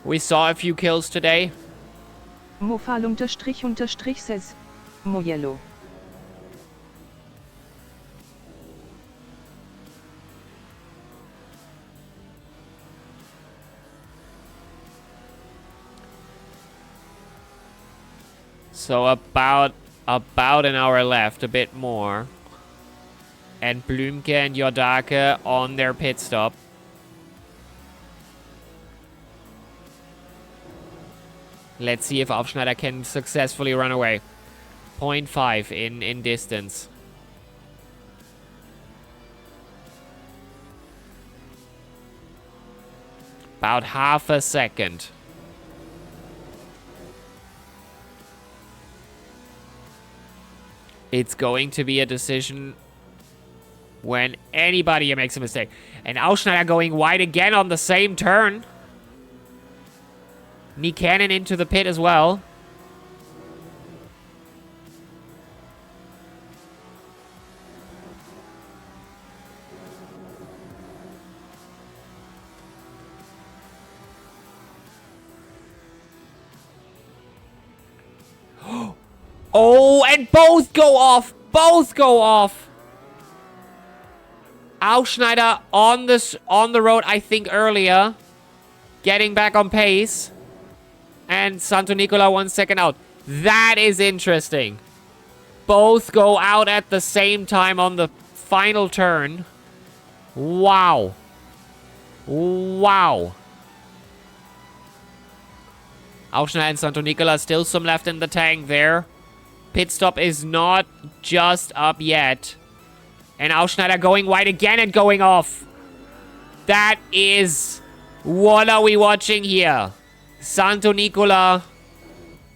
We saw a few kills today. Mofal __ says Mugello. So about an hour left, a bit more. And Blümke and Jordake on their pit stop. Let's see if Aufschneider can successfully run away. 0.5 in distance. About half a second. It's going to be a decision when anybody makes a mistake. And Aufschneider going wide again on the same turn. Niikanen into the pit as well. Oh, and both go off. Both go off. Aufschneider on the road, I think earlier. Getting back on pace. And Santo Nicola 1 second out. That is interesting. Both go out at the same time on the final turn. Wow. Wow. Aufschneider and Santo Nicola, still some left in the tank there. Pit stop is not just up yet. And Aufschneider going wide again and going off. That is... What are we watching here? Santo Nicola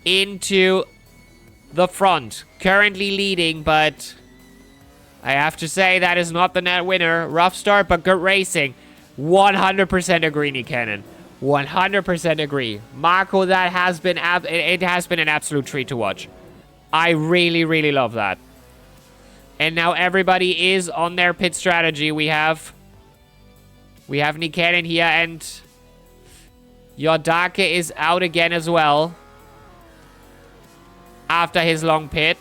into the front. Currently leading, but I have to say that is not the net winner. Rough start, but good racing. 100% agree, Niikanen. 100% agree. Marco, that has been it has been an absolute treat to watch. I really, really love that. And now everybody is on their pit strategy. We have Niikanen here, and Jordake is out again as well. After his long pit.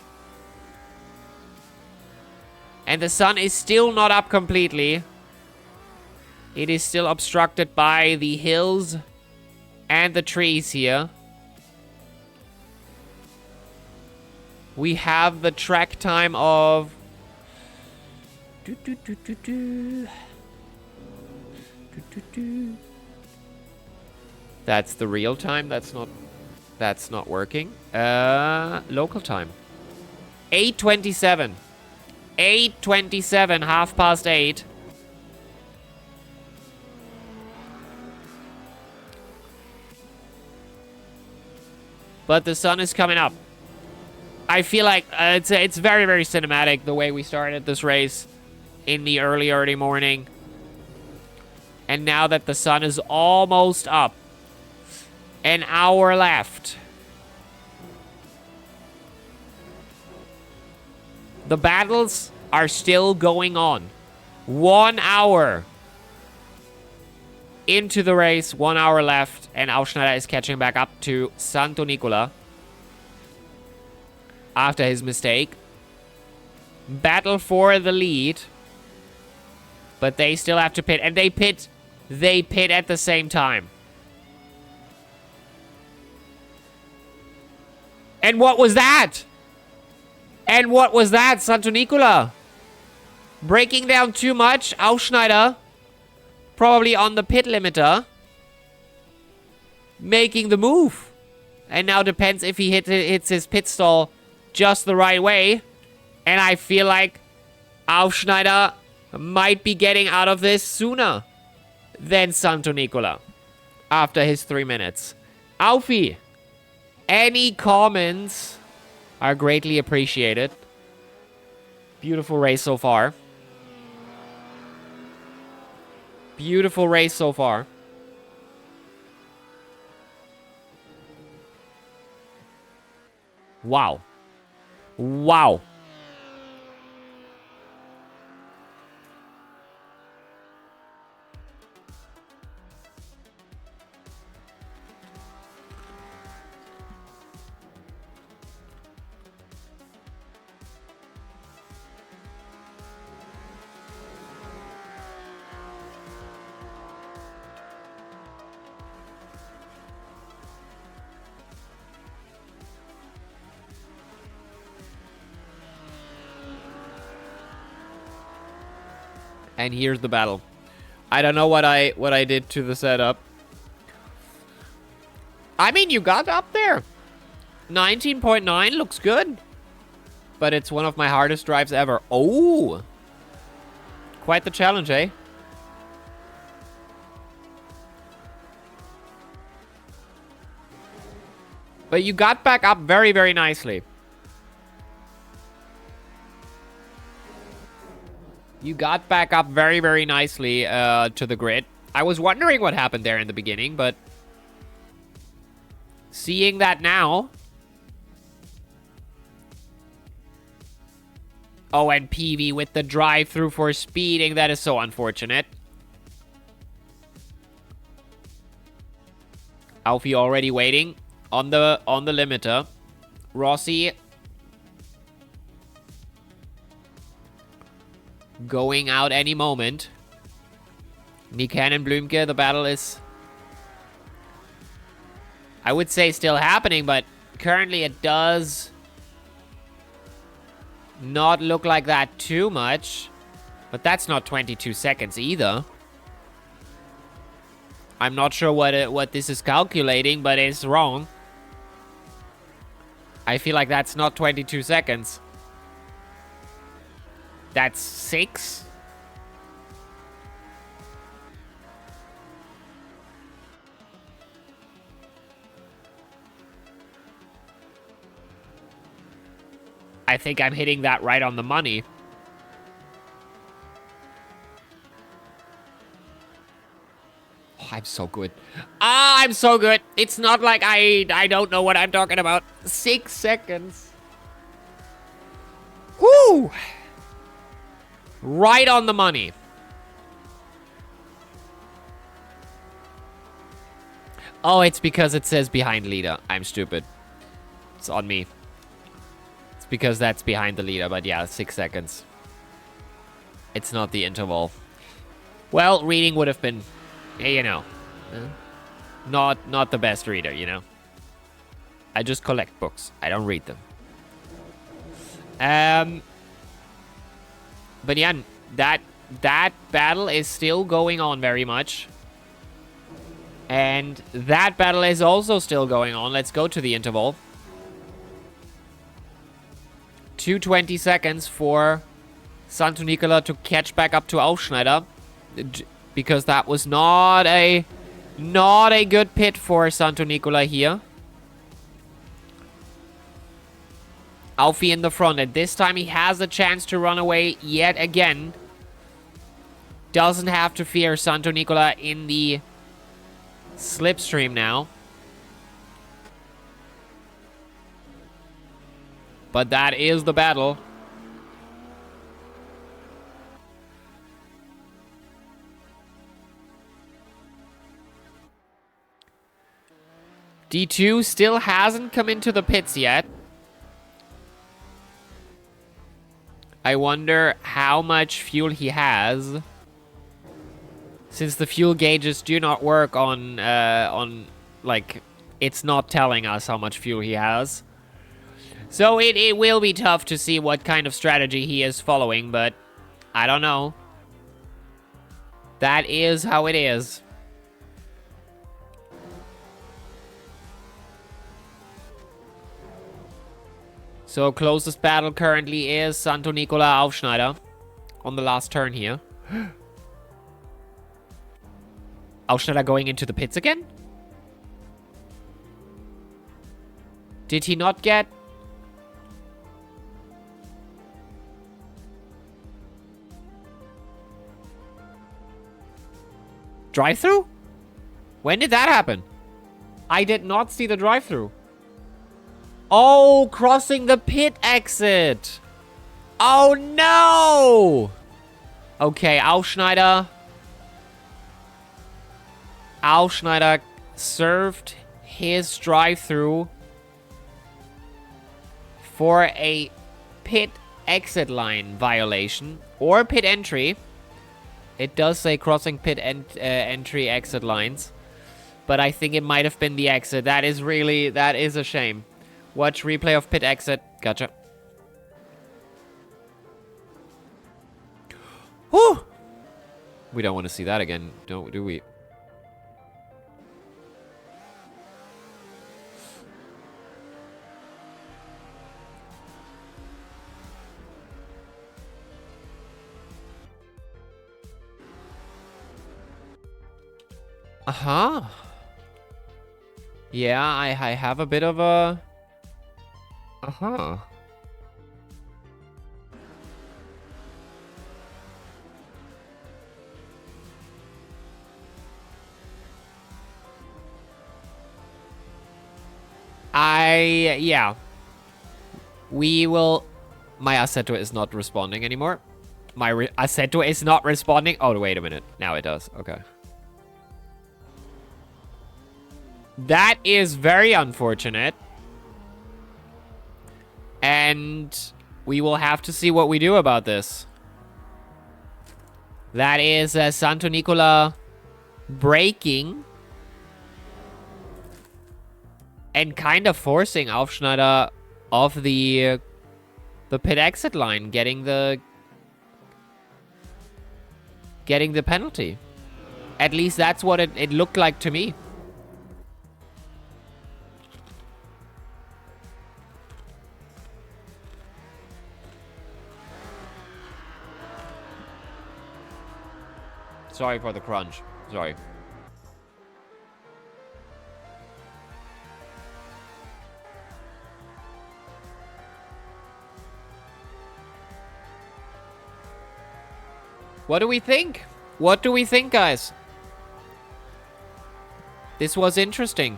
And the sun is still not up completely. It is still obstructed by the hills and the trees here. We have the track time of... That's the real time. That's not working. Local time. 8:27. 8:27, 8:30. But the sun is coming up. I feel like it's very, very cinematic the way we started this race in the early morning. And now that the sun is almost up, an hour left. The battles are still going on. 1 hour into the race, 1 hour left, and Aufschneider is catching back up to Santo Nicola. after his mistake. Battle for the lead. But they still have to pit. And they pit at the same time. And what was that? And what was that, Santo Nicola? Breaking down too much. Aufschneider. Probably on the pit limiter. Making the move. And now depends if he hits his pit stall just the right way. And I feel like Aufschneider might be getting out of this sooner than Santo Nicola after his 3 minutes. Alfie, any comments are greatly appreciated. Beautiful race so far. Beautiful race so far. Wow. Wow. And here's the battle. I don't know what I did to the setup. I mean, you got up there. 19.9 looks good. But it's one of my hardest drives ever. Oh! Quite the challenge, eh? But you got back up very, very nicely. You got back up very, very nicely to the grid. I was wondering what happened there in the beginning, but seeing that now. Oh, and PV with the drive-through for speeding. That is so unfortunate. Alfie already waiting on the limiter. Rossi going out any moment. Nikan and Blümke, the battle is, I would say, still happening, but currently it does not look like that too much. But that's not 22 seconds either. I'm not sure what this is calculating, but it's wrong. I feel like that's not 22 seconds. That's 6. I think I'm hitting that right on the money. Oh, I'm so good. Ah, I'm so good. It's not like I don't know what I'm talking about. 6 seconds. Whoo! Right on the money. Oh, it's because it says behind leader. I'm stupid. It's on me. It's because that's behind the leader, but yeah, 6 seconds. It's not the interval. Well, reading would have been, you know, not the best reader, you know. I just collect books. I don't read them. But yeah, that battle is still going on very much. And that battle is also still going on. Let's go to the interval. 2:20 seconds for Santo Nicola to catch back up to Aufschneider. Because that was not a good pit for Santo Nicola here. Alfie in the front, and this time he has a chance to run away yet again. Doesn't have to fear Santo Nicola in the slipstream now. But that is the battle. D2 still hasn't come into the pits yet. I wonder how much fuel he has. Since the fuel gauges do not work on, like, it's not telling us how much fuel he has. So it will be tough to see what kind of strategy he is following, but I don't know. That is how it is. So closest battle currently is Santo Nicola Aufschneider on the last turn here. Aufschneider going into the pits again? Did he not get... drive-through? When did that happen? I did not see the drive-through. Oh, crossing the pit exit. Oh, no! Okay, Aufschneider served his drive-through for a pit exit line violation or pit entry. It does say crossing pit entry exit lines, but I think it might have been the exit. That is a shame. Watch replay of pit exit. Gotcha. Whew! We don't want to see that again, do we? Uh-huh. Yeah, I have a bit of a... Uh-huh. Yeah. We will... My Assetto is not responding anymore. My Assetto is not responding. Oh, wait a minute. Now it does. Okay. That is very unfortunate. And we will have to see what we do about this. That is Santo Nicola braking. And kind of forcing Aufschneider off the pit exit line, getting the penalty. At least that's what it looked like to me. Sorry for the crunch. Sorry. What do we think? What do we think, guys? This was interesting.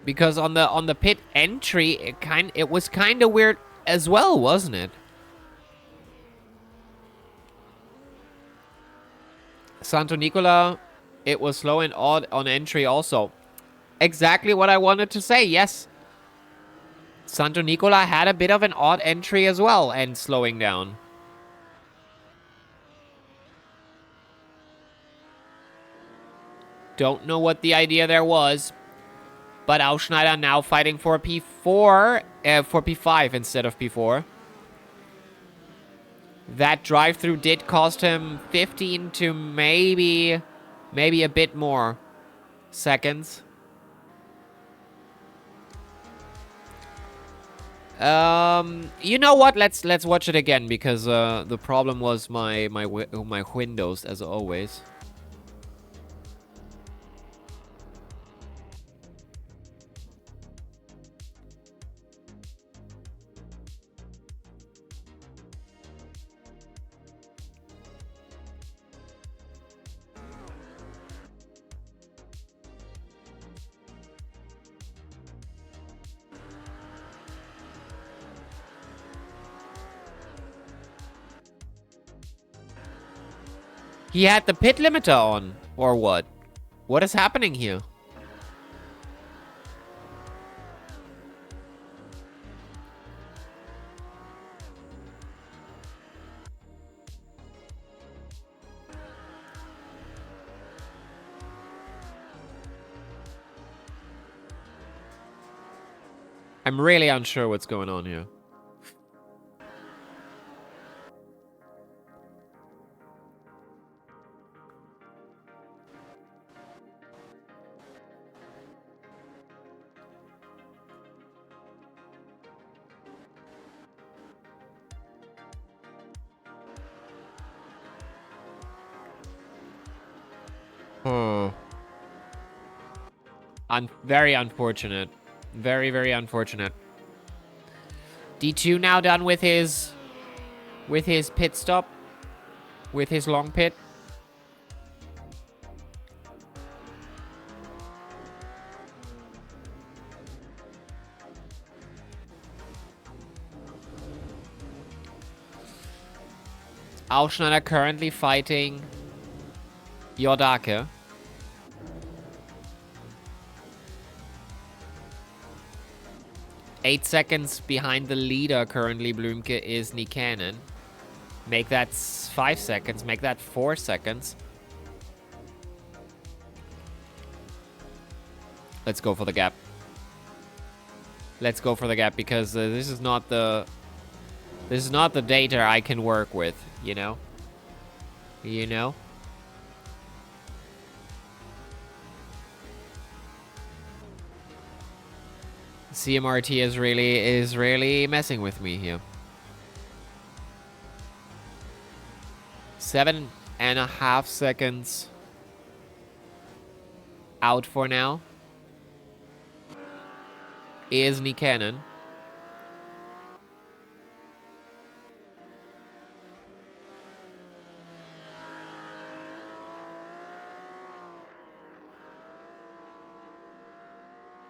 Because on the pit entry, it was kind of weird as well, wasn't it? Santo Nicola, it was slow and odd on entry also. Exactly what I wanted to say, yes. Santo Nicola had a bit of an odd entry as well and slowing down. Don't know what the idea there was. But Aufschneider now fighting for P4, for P5 instead of P4. That drive-through did cost him 15 to maybe a bit more seconds. You know what? Let's watch it again because the problem was my Windows as always. He had the pit limiter on. Or what? What is happening here? I'm really unsure what's going on here. Very unfortunate. Very, very unfortunate. D2 now done with his pit stop. With his long pit. Aufschneider currently fighting Jordake. Eight seconds behind the leader currently, Blümke, is Nikanen. Make that 5 seconds. Make that 4 seconds. Let's go for the gap. Let's go for the gap because this is not the data I can work with, you know? You know? CMRT is really messing with me here. 7.5 seconds out for now is Nikanen.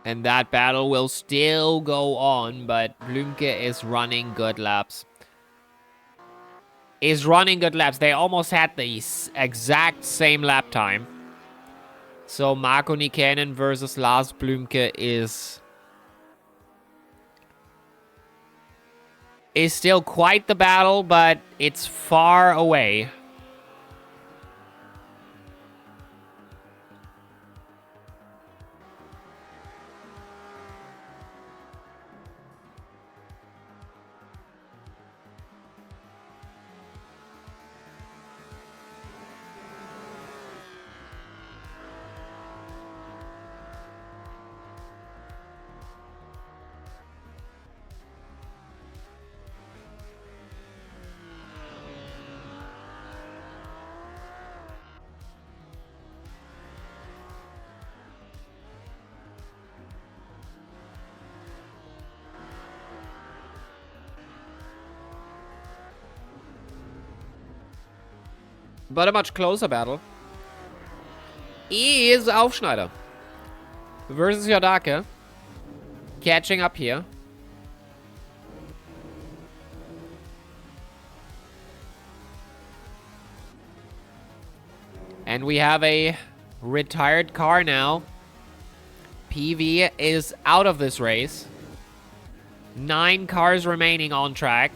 And that battle will still go on, but Blümke is running good laps. They almost had the exact same lap time. So Marco Nikanen versus Lars Blümke is still quite the battle, but it's far away. But a much closer battle is Aufschneider versus Jordake. Catching up here. And we have a retired car now. PV is out of this race. 9 cars remaining on track.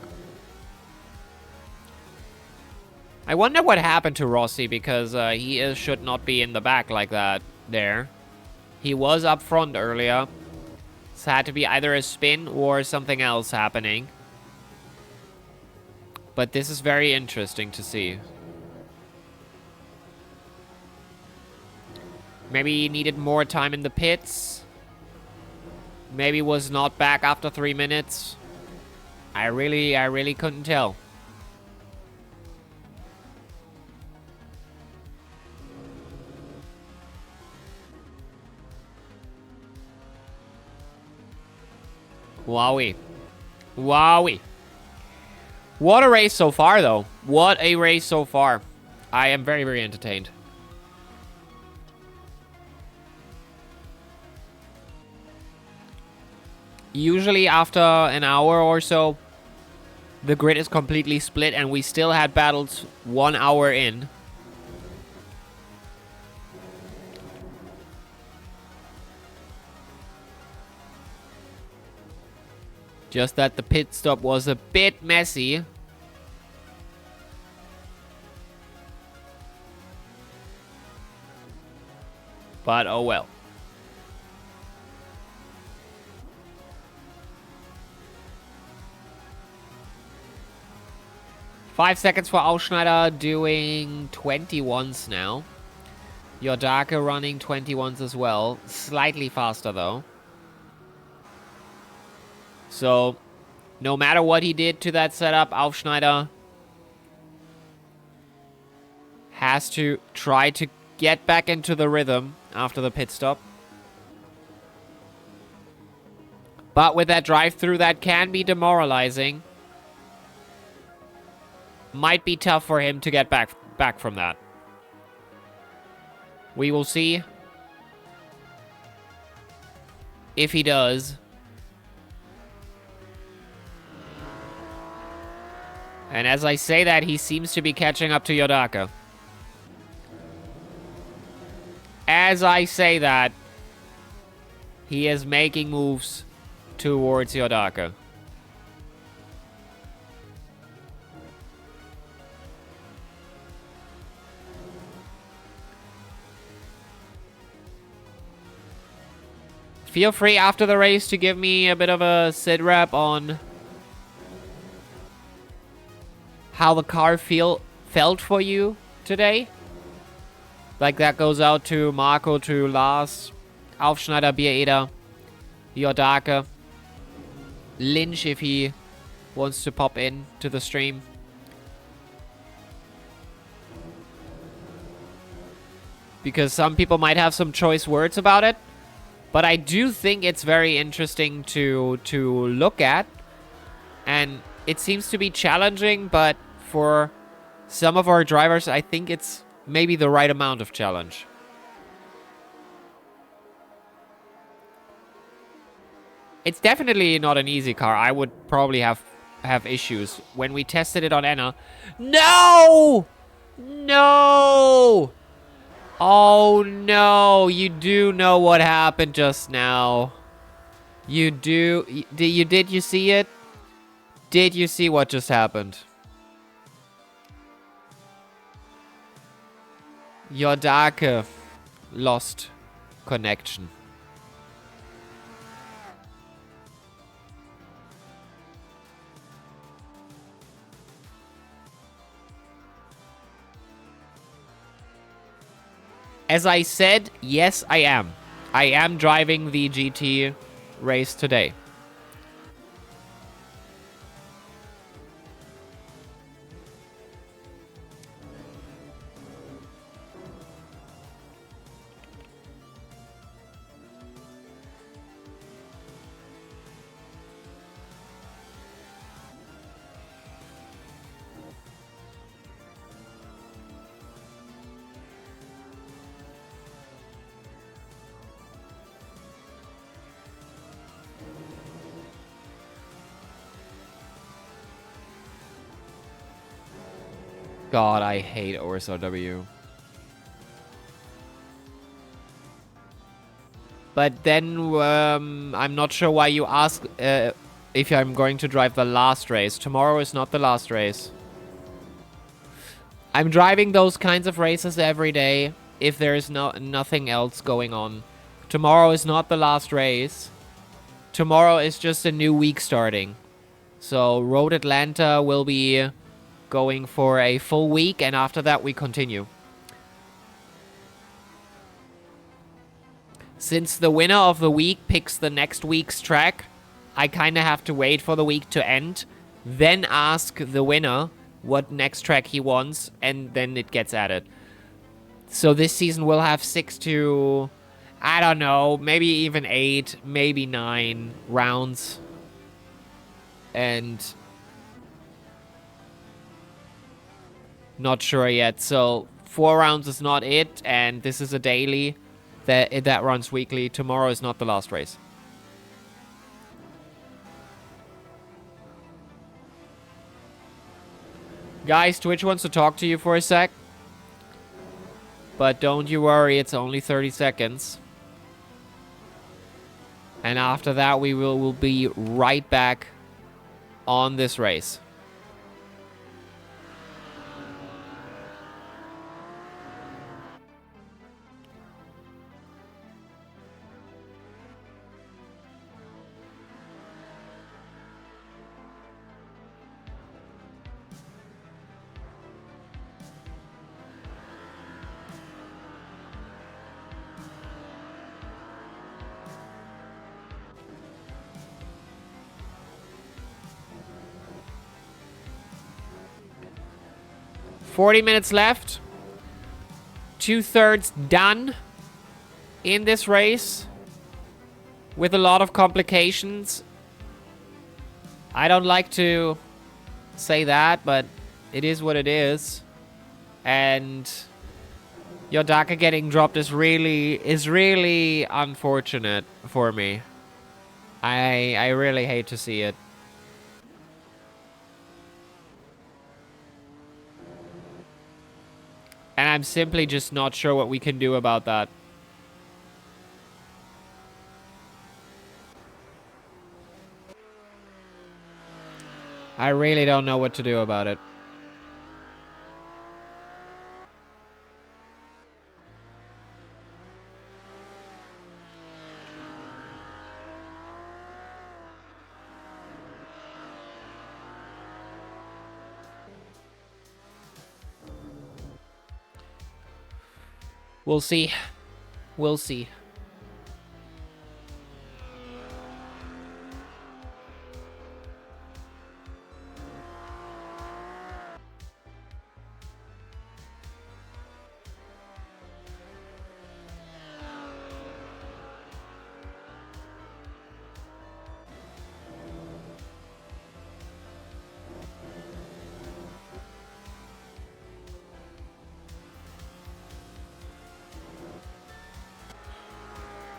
I wonder what happened to Rossi, because he should not be in the back like that there. He was up front earlier. It's had to be either a spin or something else happening. But this is very interesting to see. Maybe he needed more time in the pits. Maybe was not back after 3 minutes. I really couldn't tell. Wowie. Wowie. What a race so far, though. What a race so far. I am very, very entertained. Usually after an hour or so, the grid is completely split and we still had battles 1 hour in. Just that the pit stop was a bit messy. But oh well. Five seconds for Aufschneider doing 21s now. Yordake running 21s as well. Slightly faster though. So, no matter what he did to that setup, Aufschneider has to try to get back into the rhythm after the pit stop. But with that drive-through, that can be demoralizing. Might be tough for him to get back from that. We will see if he does. And as I say that, he seems to be catching up to Yordake. As I say that, he is making moves towards Yordake. Feel free after the race to give me a bit of a sit rep on how the car felt for you today. Like that goes out to Marco, to Lars, Aufschneider, Biereder, Yordake, Lynch if he wants to pop in to the stream. Because some people might have some choice words about it. But I do think it's very interesting to look at. And it seems to be challenging, but for some of our drivers, I think it's maybe the right amount of challenge. It's definitely not an easy car. I would probably have issues. When we tested it on Enna. No! No! Oh no, you do know what happened just now. You do. Did you see it? Did you see what just happened? Yordake lost connection. As I said, yes, I am. I am driving the GT race today. God, I hate OSRW. But then, I'm not sure why you ask if I'm going to drive the last race. Tomorrow is not the last race. I'm driving those kinds of races every day if there is nothing else going on. Tomorrow is not the last race. Tomorrow is just a new week starting. So, Road Atlanta will be going for a full week, and after that we continue. Since the winner of the week picks the next week's track, I kind of have to wait for the week to end, then ask the winner what next track he wants, and then it gets added. So this season we'll have 6 to, I don't know, maybe even 8, maybe 9 rounds. And not sure yet. So 4 rounds is not it, and this is a daily that runs weekly. Tomorrow is not the last race. Guys, Twitch wants to talk to you for a sec. But don't you worry, it's only 30 seconds. And after that, we'll be right back on this race. $40 minutes left. 2/3 done in this race. With a lot of complications. I don't like to say that, but it is what it is. And Yodaka getting dropped is really unfortunate for me. I really hate to see it. And I'm simply just not sure what we can do about that. I really don't know what to do about it. We'll see. We'll see.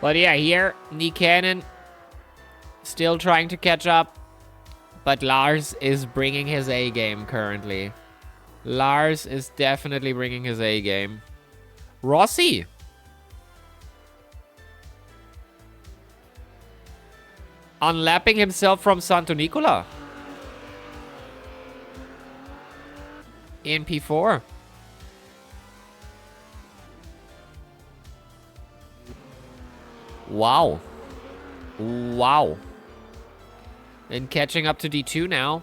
But yeah, here, Niikanen still trying to catch up. But Lars is bringing his A game currently. Lars is definitely bringing his A game. Rossi. Unlapping himself from Santo Nicola. In P4. Wow. Wow. And catching up to D2 now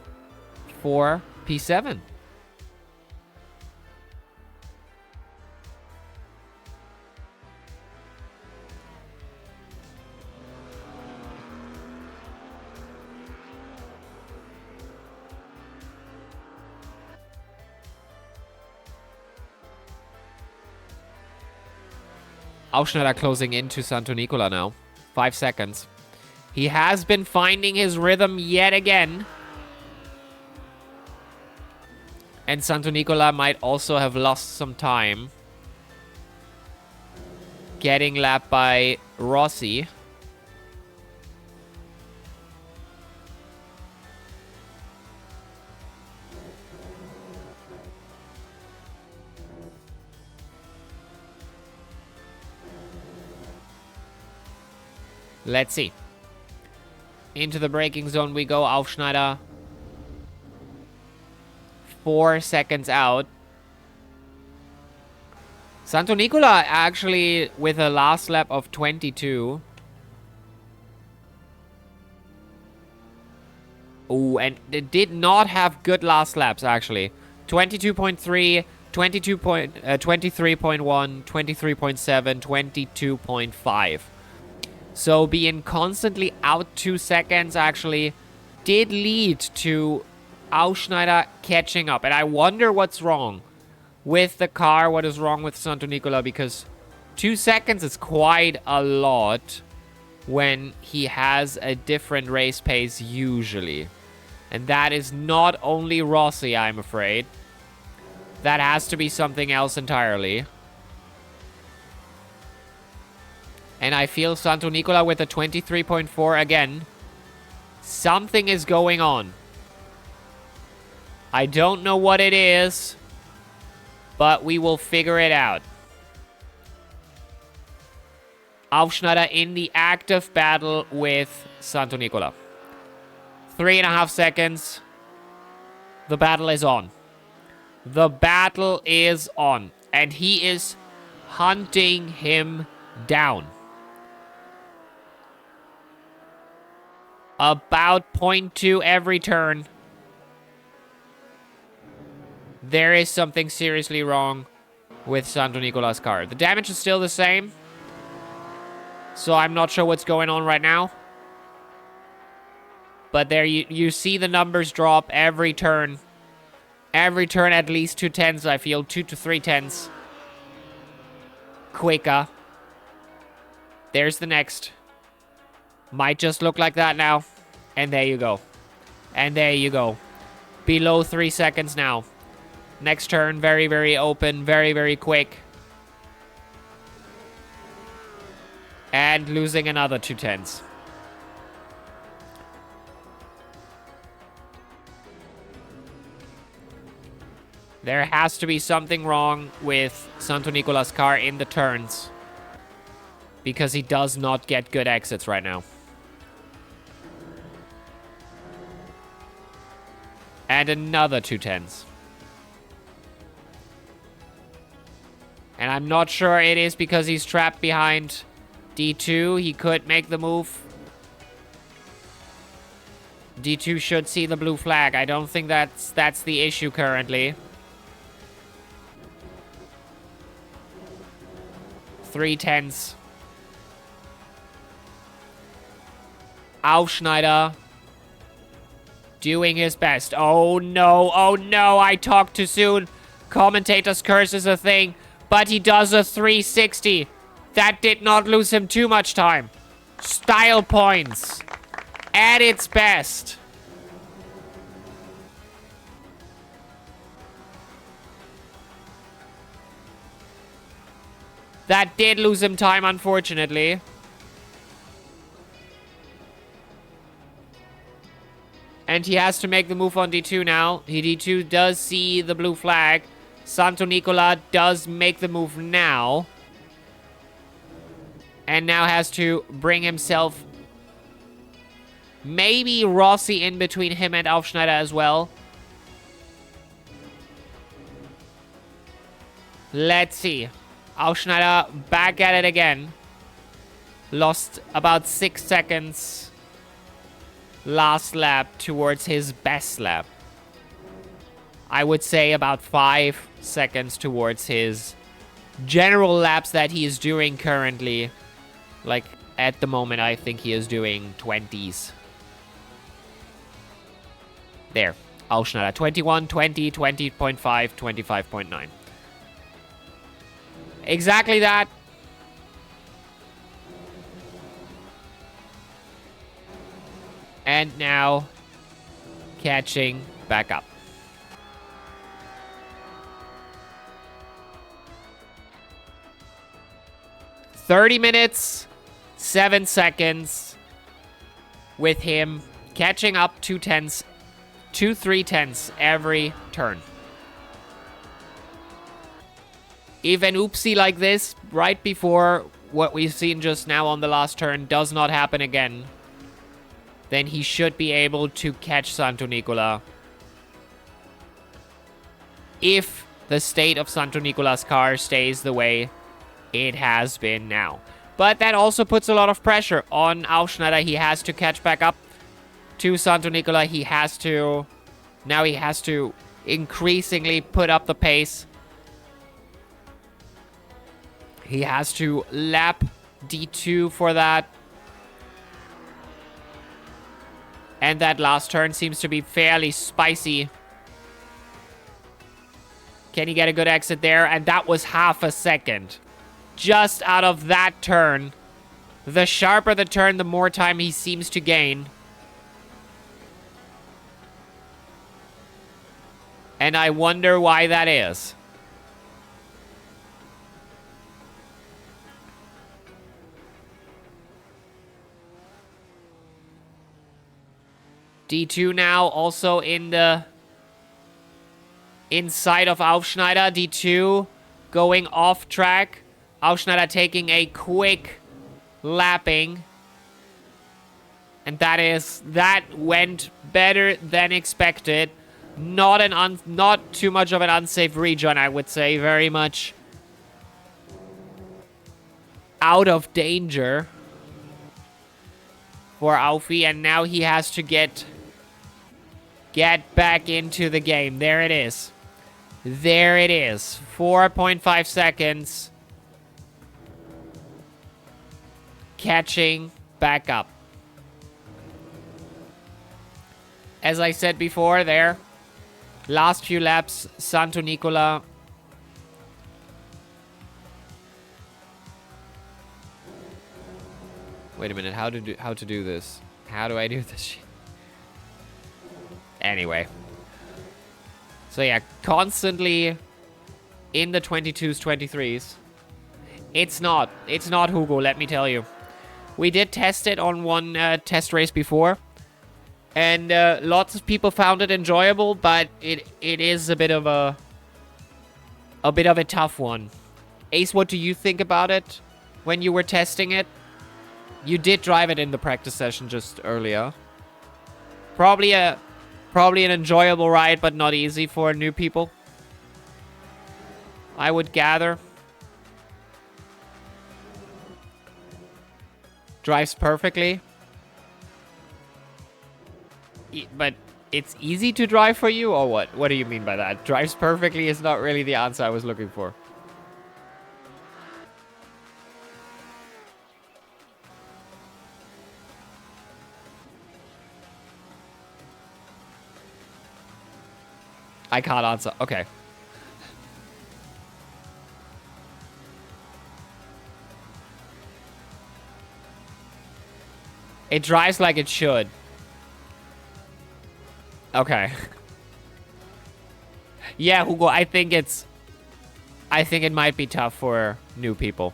for P7. Aufschneider closing into Santo Nicola now. 5 seconds. He has been finding his rhythm yet again. And Santo Nicola might also have lost some time. Getting lapped by Rossi. Let's see. Into the braking zone we go. Aufschneider. 4 seconds out. Santo Nicola actually with a last lap of 22. Ooh, and it did not have good last laps actually. 22.3, 23.1, 23.7, 22.5. So being constantly out 2 seconds actually did lead to Aufschneider catching up. And I wonder what's wrong with the car, what is wrong with Santo Nicola, because 2 seconds is quite a lot when he has a different race pace usually. And that is not only Rossi, I'm afraid. That has to be something else entirely. And I feel Santo Nicola with a 23.4 again. Something is going on. I don't know what it is, but we will figure it out. Aufschneider in the active battle with Santo Nicola. 3.5 seconds. The battle is on. The battle is on. And he is hunting him down. About 0.2 every turn. There is something seriously wrong with Santo Nicola's car. The damage is still the same. So I'm not sure what's going on right now. But there you see the numbers drop every turn. Every turn at least 2 tenths, I feel. 2 to 3 tenths. Quicker. There's the next. Might just look like that now. And there you go. And there you go. Below 3 seconds now. Next turn, very, very open. Very, very quick. And losing another 2 tenths. There has to be something wrong with Santo Nicola's car in the turns. Because he does not get good exits right now. And another 2 tenths. And I'm not sure it is because he's trapped behind D2. He could make the move. D2 should see the blue flag. I don't think that's the issue currently. 3 tenths. Aufschneider doing his best. Oh no, I talked too soon. Commentator's curse is a thing, but he does a 360. That did not lose him too much time. Style points at its best. That did lose him time, unfortunately. And he has to make the move on D2 now. D2 does see the blue flag. Santo Nicola does make the move now. And now has to bring himself... Maybe Rossi in between him and Aufschneider as well. Let's see. Aufschneider back at it again. Lost about 6 seconds last lap towards his best lap. I would say about 5 seconds towards his general laps that he is doing currently. Like, at the moment, I think he is doing 20s. There. Aufschneider. 21, 20, 20.5, 25.9. Exactly that. And now, catching back up. "30 minutes, 7 seconds with him catching up 2 tenths, 3 tenths every turn. If an oopsie like this, right before what we've seen just now on the last turn, does not happen again, then he should be able to catch Santo Nicola. If the state of Santo Nicola's car stays the way it has been now. But that also puts a lot of pressure on Aufschneider. He has to catch back up to Santo Nicola. He has to increasingly put up the pace. He has to lap D2 for that. And that last turn seems to be fairly spicy. Can he get a good exit there? And that was half a second. Just out of that turn. The sharper the turn, the more time he seems to gain. And I wonder why that is. D2 now also in the inside of Aufschneider. D2 going off track. Aufschneider taking a quick lapping. And that went better than expected. Not too much of an unsafe rejoin, I would say. Very much out of danger for Alfie, and now he has to get back into the game. There it is. There it is. 4.5 seconds. Catching back up. As I said before there, last few laps, Santo Nicola. Wait a minute, how to do this? How do I do this? Anyway. So yeah, constantly in the 22s, 23s. It's not Hugo, let me tell you. We did test it on one test race before. And lots of people found it enjoyable, but it is a bit of a tough one. Ace, what do you think about it when you were testing it? You did drive it in the practice session just earlier. Probably an enjoyable ride, but not easy for new people, I would gather. Drives perfectly. But it's easy to drive for you, or what? What do you mean by that? Drives perfectly is not really the answer I was looking for. I can't answer. Okay. It drives like it should. Okay. Yeah, Hugo, I think it might be tough for new people.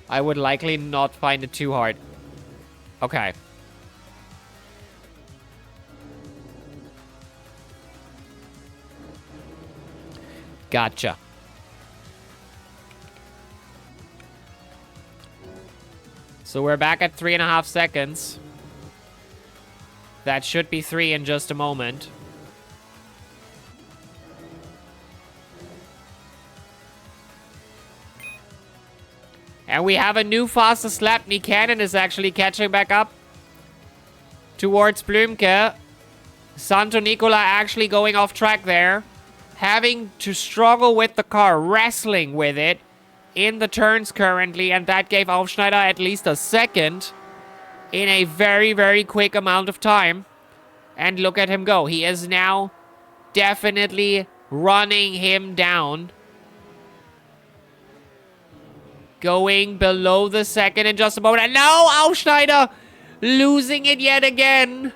I would likely not find it too hard. Okay. Gotcha. So we're back at 3.5 seconds. That should be 3 in just a moment. And we have a new fastest lap. Cannon is actually catching back up towards Blümke. Santo Nicola actually going off track there. Having to struggle with the car, wrestling with it in the turns currently, and that gave Aufschneider at least a second in a very, very quick amount of time. And look at him go. He is now definitely running him down. Going below the second in just a moment. And now Aufschneider losing it yet again.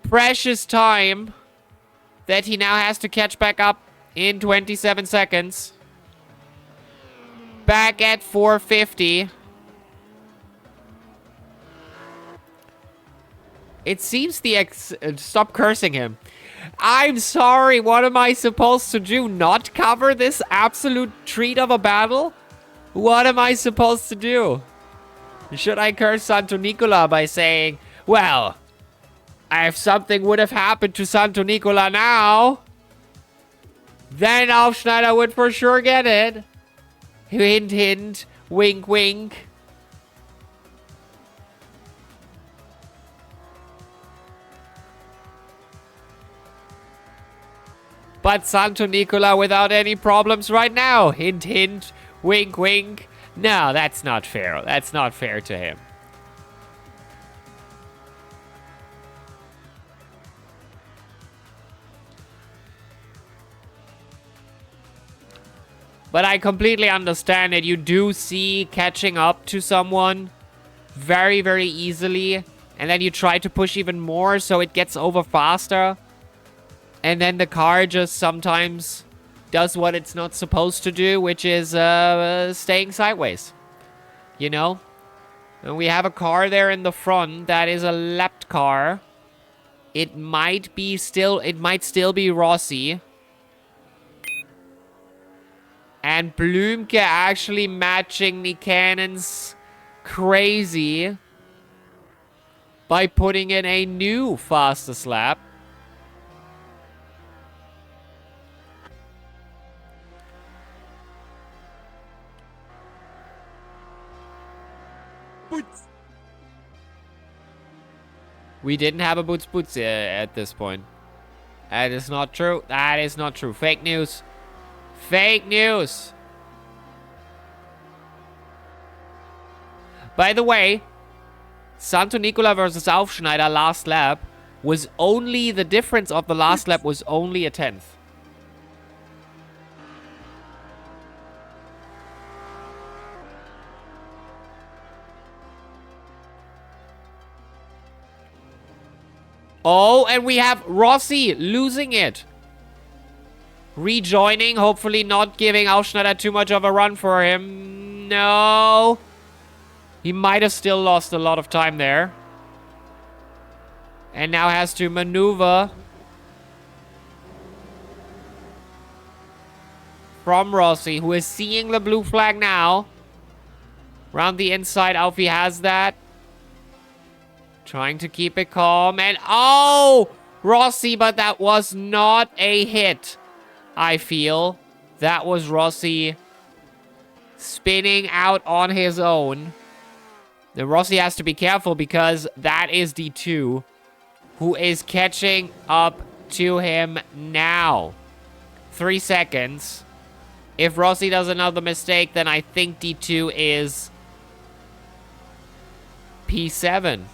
Precious time that he now has to catch back up in 27 seconds. Back at 450. It seems the stop cursing him. I'm sorry, what am I supposed to do? Not cover this absolute treat of a battle? What am I supposed to do? Should I curse Santo Nicola by saying, well, if something would have happened to Santo Nicola now, then Aufschneider would for sure get it. Hint, hint. Wink, wink. But Santo Nicola without any problems right now. Hint, hint. Wink, wink. No, that's not fair. That's not fair to him. But I completely understand that you do see catching up to someone very, very easily. And then you try to push even more so it gets over faster. And then the car just sometimes does what it's not supposed to do, which is staying sideways. You know? And we have a car there in the front that is a lapped car. It might still be Rossi. And Blümke actually matching Nikanen's crazy by putting in a new fastest lap. We didn't have a boots at this point. That is not true. That is not true. Fake news. Fake news. By the way, Santo Nicola versus Aufschneider last lap was only, the difference of the last lap was only a 10th. Oh, and we have Rossi losing it. Rejoining, hopefully not giving Aufschneider too much of a run for him. No. He might have still lost a lot of time there. And now has to maneuver from Rossi, who is seeing the blue flag now. Round the inside, Alfie has that. Trying to keep it calm. And oh! Rossi, but that was not a hit, I feel. That was Rossi spinning out on his own. Then Rossi has to be careful because that is D2, who is catching up to him now. 3 seconds. If Rossi does another mistake, then I think D2 is P7.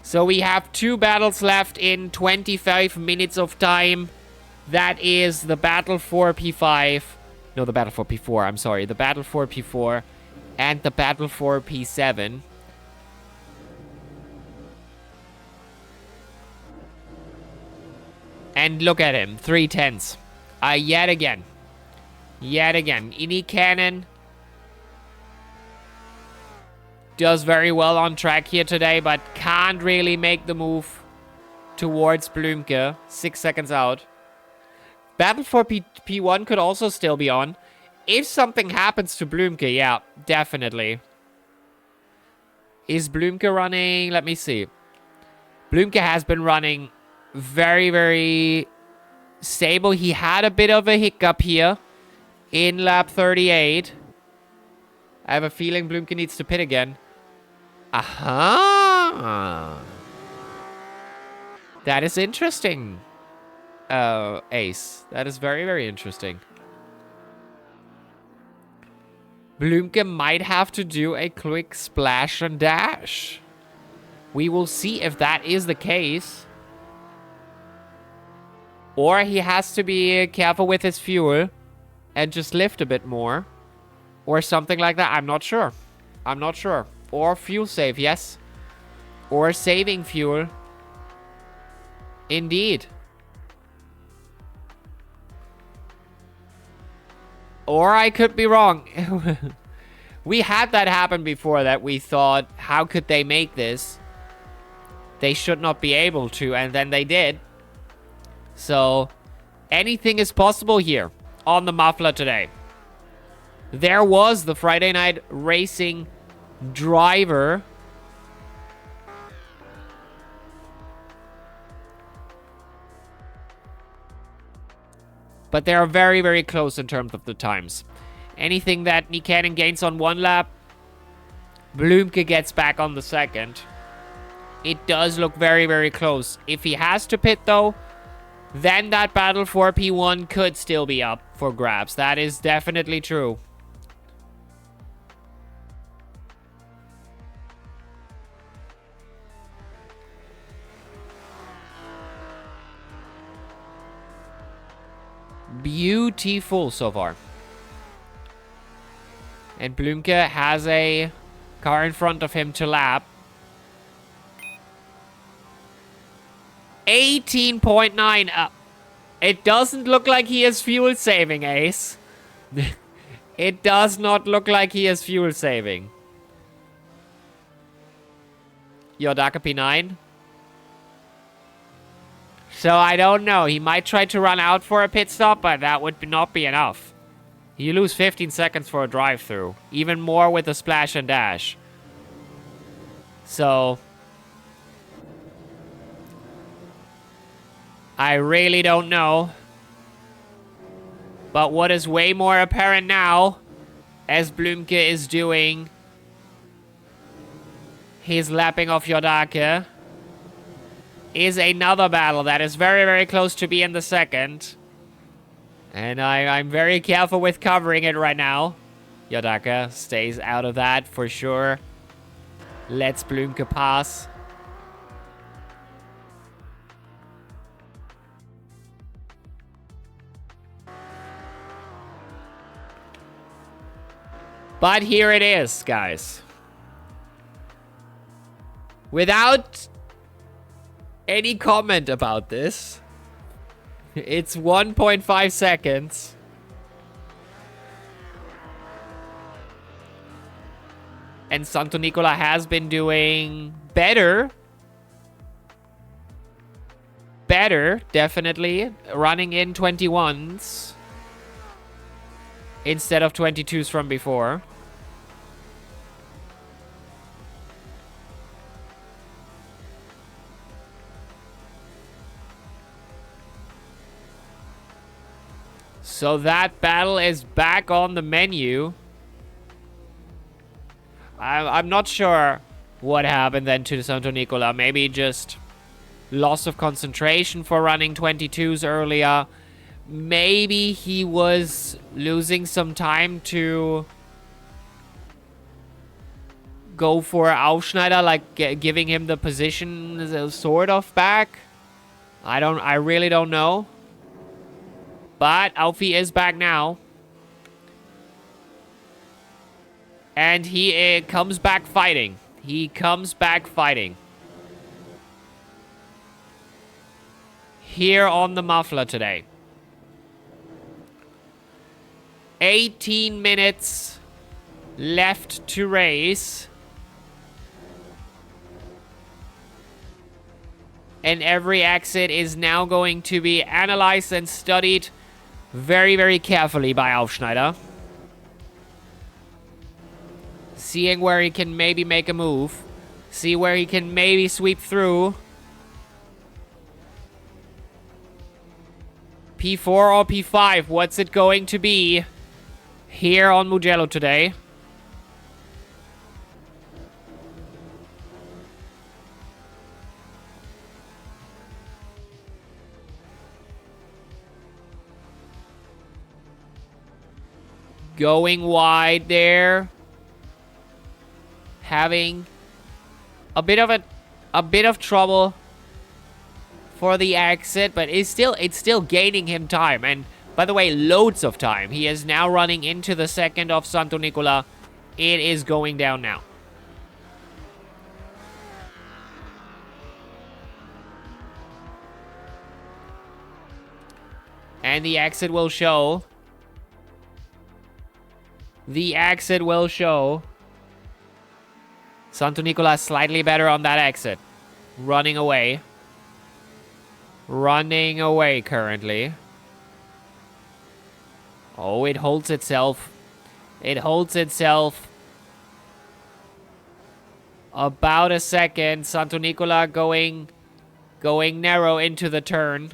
So we have 2 battles left in 25 minutes of time. That is the battle for P5. No, the battle for P4, I'm sorry. The battle for P4 and the battle for P7. And look at him, 3 tenths. Yet again. Yet again. Niikanen does very well on track here today, but can't really make the move towards Blümke. 6 seconds out. Battle for P1 could also still be on. If something happens to Blümke, yeah, definitely. Is Blümke running? Let me see. Blümke has been running very, very stable. He had a bit of a hiccup here in lap 38. I have a feeling Blümke needs to pit again. Aha! That is interesting. Ace. That is very, very interesting. Blümke might have to do a quick splash and dash. We will see if that is the case. Or he has to be careful with his fuel and just lift a bit more. Or something like that. I'm not sure. I'm not sure. Or fuel save, yes. Or saving fuel. Indeed. Or I could be wrong. We had that happen before that we thought, how could they make this? They should not be able to, and then they did. So, anything is possible here on the Muffler today. There was the Friday Night Racing driver. But they are very, very close in terms of the times. Anything that Niikanen gains on one lap, Blümke gets back on the second. It does look very, very close. If he has to pit, though, then that battle for P1 could still be up for grabs. That is definitely true. Beautiful so far. And Blümke has a car in front of him to lap. 18.9 up. It doesn't look like he is fuel saving, Ace. It does not look like he is fuel saving. Yodaka P9. So I don't know. He might try to run out for a pit stop, but that would not be enough. You lose 15 seconds for a drive-through. Even more with the splash and dash. So... I really don't know. But what is way more apparent now, as Blümke is doing his lapping of Yodake, is another battle that is very, very close to be in the second. And I'm very careful with covering it right now. Yodake stays out of that for sure. Lets Blümke pass. But here it is, guys. Without any comment about this, it's 1.5 seconds. And Santo Nicola has been doing better. Better, definitely. Running in 21s. Instead of 22s from before. So that battle is back on the menu. I'm not sure what happened then to Santo Nicola. Maybe just loss of concentration for running 22s earlier. Maybe he was losing some time to go for Aufschneider, like giving him the position sort of back. I really don't know. But Alfie is back now. And he comes back fighting. He comes back fighting. Here on the Muffler today. 18 minutes left to race. And every exit is now going to be analyzed and studied very, very carefully by Aufschneider. Seeing where he can maybe make a move. See where he can maybe sweep through. P4 or P5, what's it going to be here on Mugello today? Going wide there. Having a bit of trouble for the exit, but it's still gaining him time. And by the way, loads of time. He is now running into the second of Santo Nicola. It is going down now. And the exit will show. The exit will show. Santo Nicola slightly better on that exit. Running away. Running away currently. Oh, it holds itself. It holds itself. About a second. Santo Nicola going narrow into the turn.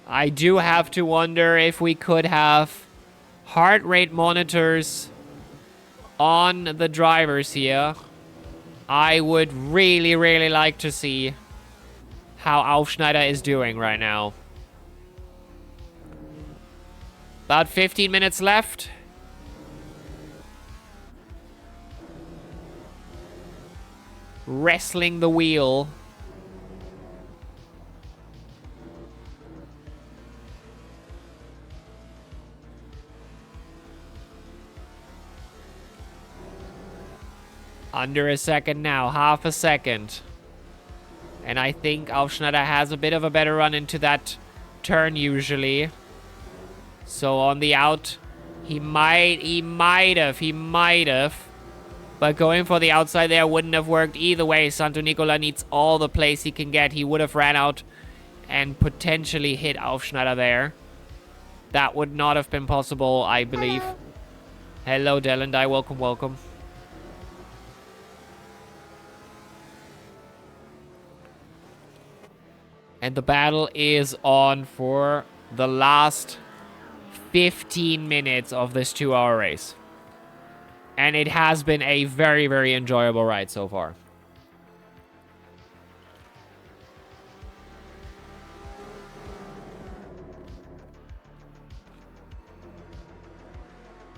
I do have to wonder if we could have heart rate monitors on the drivers here. I would really, really like to see how Aufschneider is doing right now. About 15 minutes left. Wrestling the wheel. Under a second now, half a second. And I think Aufschneider has a bit of a better run into that turn usually. So on the out, he might have. But going for the outside there wouldn't have worked either way. Santo Nicola needs all the place he can get. He would have ran out and potentially hit Aufschneider there. That would not have been possible, I believe. Hello, Delendai. Welcome, welcome. And the battle is on for the last 15 minutes of this 2-hour race. And it has been a very, very enjoyable ride so far.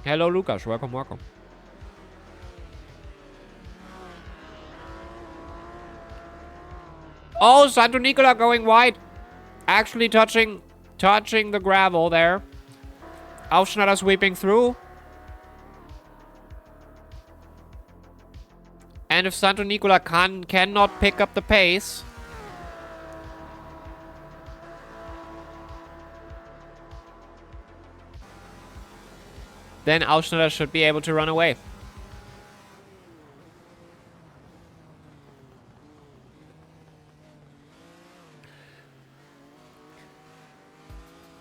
Hello, Lucas. Welcome, welcome. Oh, Santo Nicola going wide. Actually touching the gravel there. Aufschneider sweeping through. And if Santo Nicola cannot pick up the pace, then Aufschneider should be able to run away.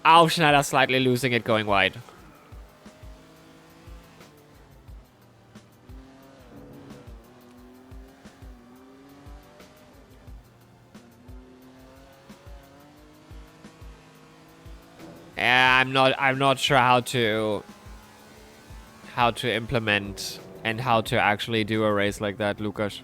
Aufschneider slightly losing it going wide. Yeah, I'm not sure how to implement and how to actually do a race like that, Lukas.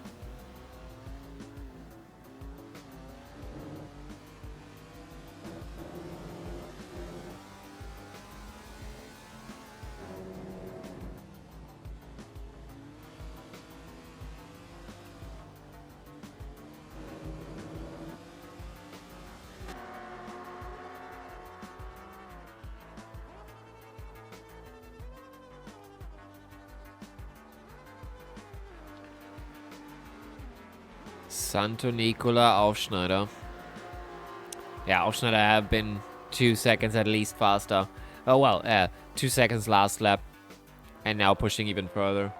Santo Nicola, Aufschneider. Yeah, Aufschneider have been 2 seconds at least faster. Oh well, 2 seconds last lap. And now pushing even further.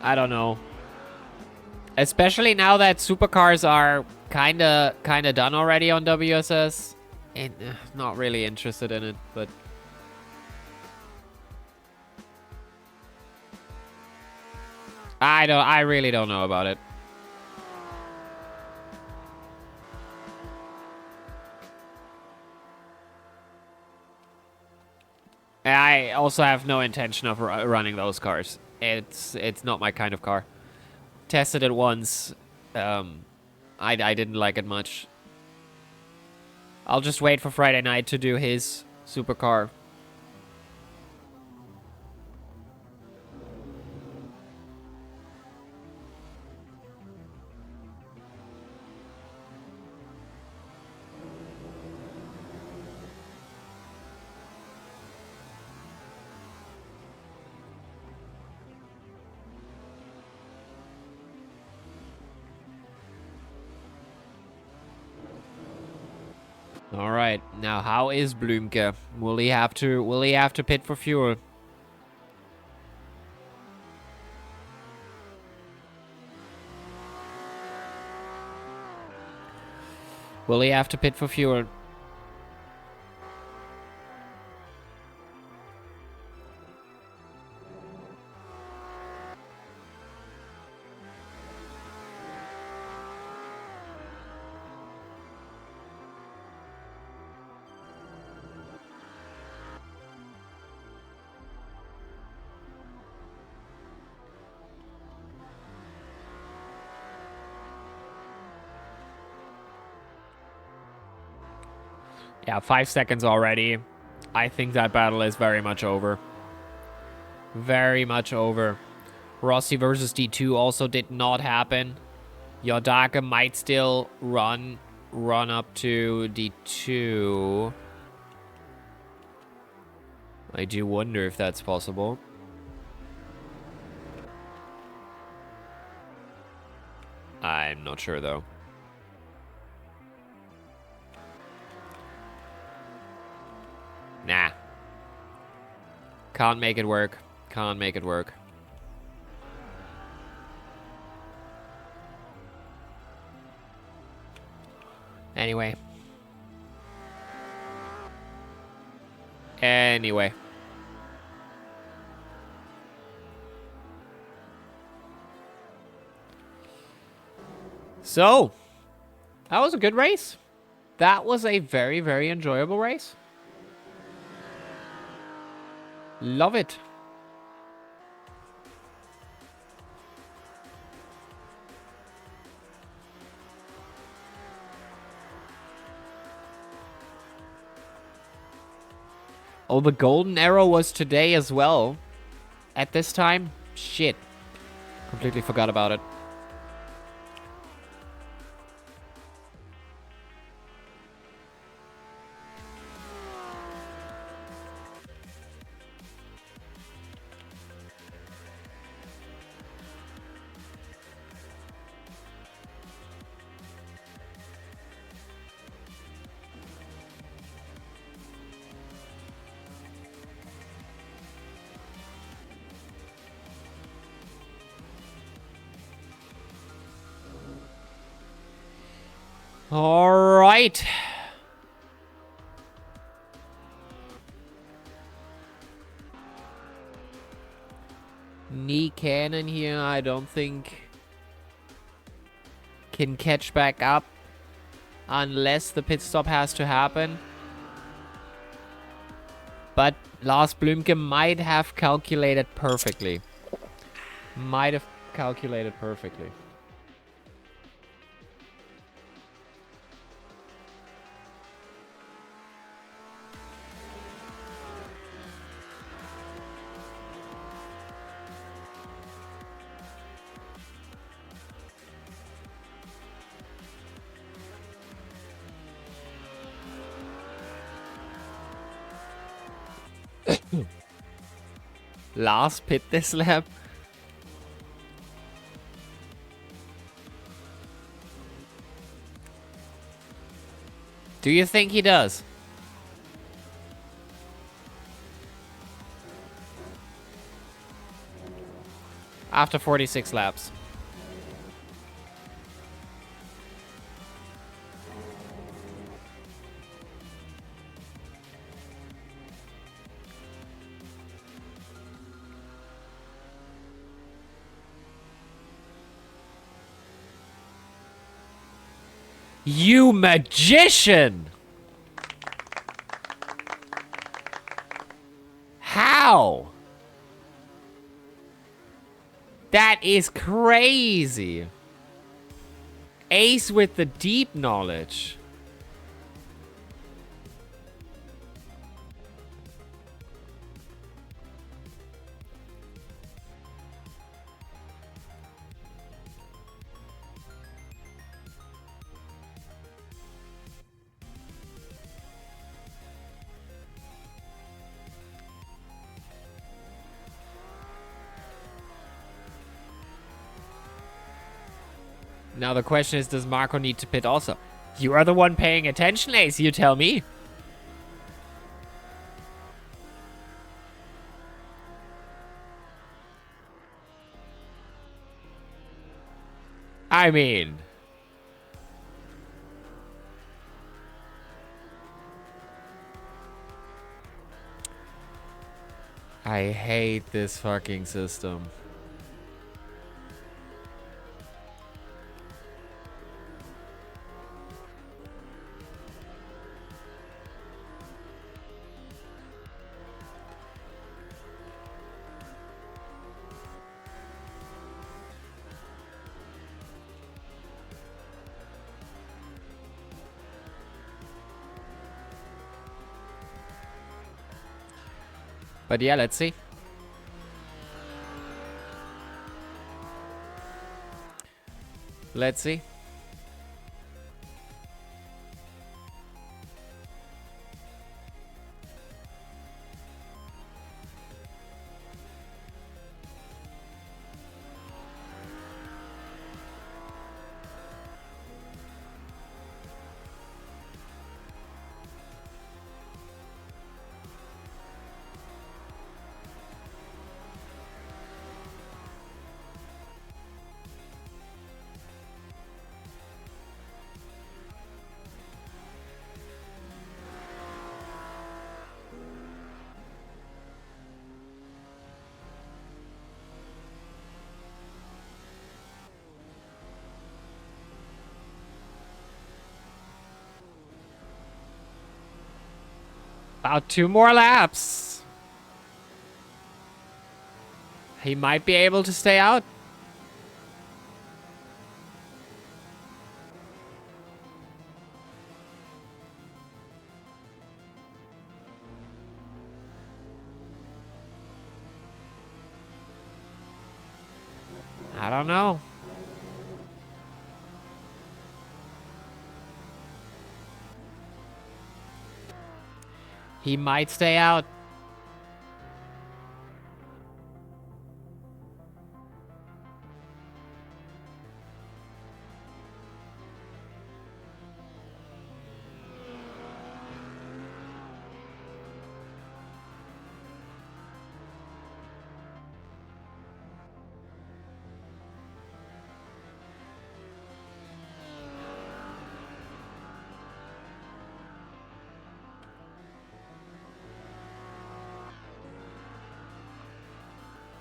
I don't know. Especially now that supercars are kinda done already on WSS. And not really interested in it, but I really don't know about it. I also have no intention of running those cars. It's not my kind of car. Tested it once. I didn't like it much. I'll just wait for Friday night to do his supercar. All right, now how is Blümke? Will he have to pit for fuel? Will he have to pit for fuel? Yeah, 5 seconds already. I think that battle is very much over. Very much over. Rossi versus D2 also did not happen. Yodaka might still run up to D2. I do wonder if that's possible. I'm not sure, though. Nah. Can't make it work. Can't make it work. Anyway. So, that was a good race. That was a very, very enjoyable race. Love it. Oh, the golden arrow was today as well. At this time? Shit. Completely forgot about it. All right. Knee cannon here, I don't think can catch back up unless the pit stop has to happen. But Lars Blümke might have calculated perfectly. Might have calculated perfectly. Lars pit this lap. Do you think he does? After 46 laps. You magician! How? That is crazy. Ace with the deep knowledge. Now the question is, does Marco need to pit also? You are the one paying attention, Ace, you tell me. I mean... I hate this fucking system. But yeah, let's see. Let's see. About 2 more laps. He might be able to stay out. I don't know. He might stay out.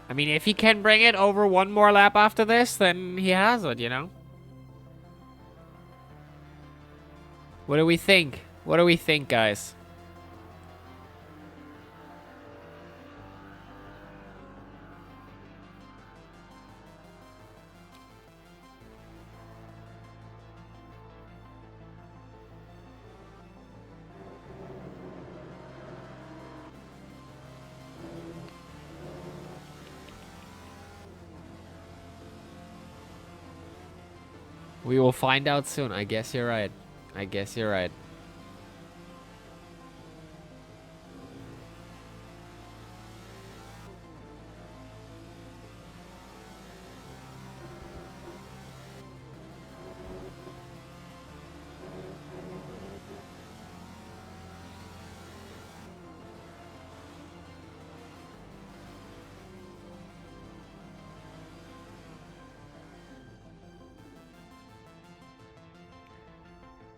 I mean, if he can bring it over 1 more lap after this, then he has it, you know? What do we think? What do we think, guys? We will find out soon. I guess you're right. I guess you're right.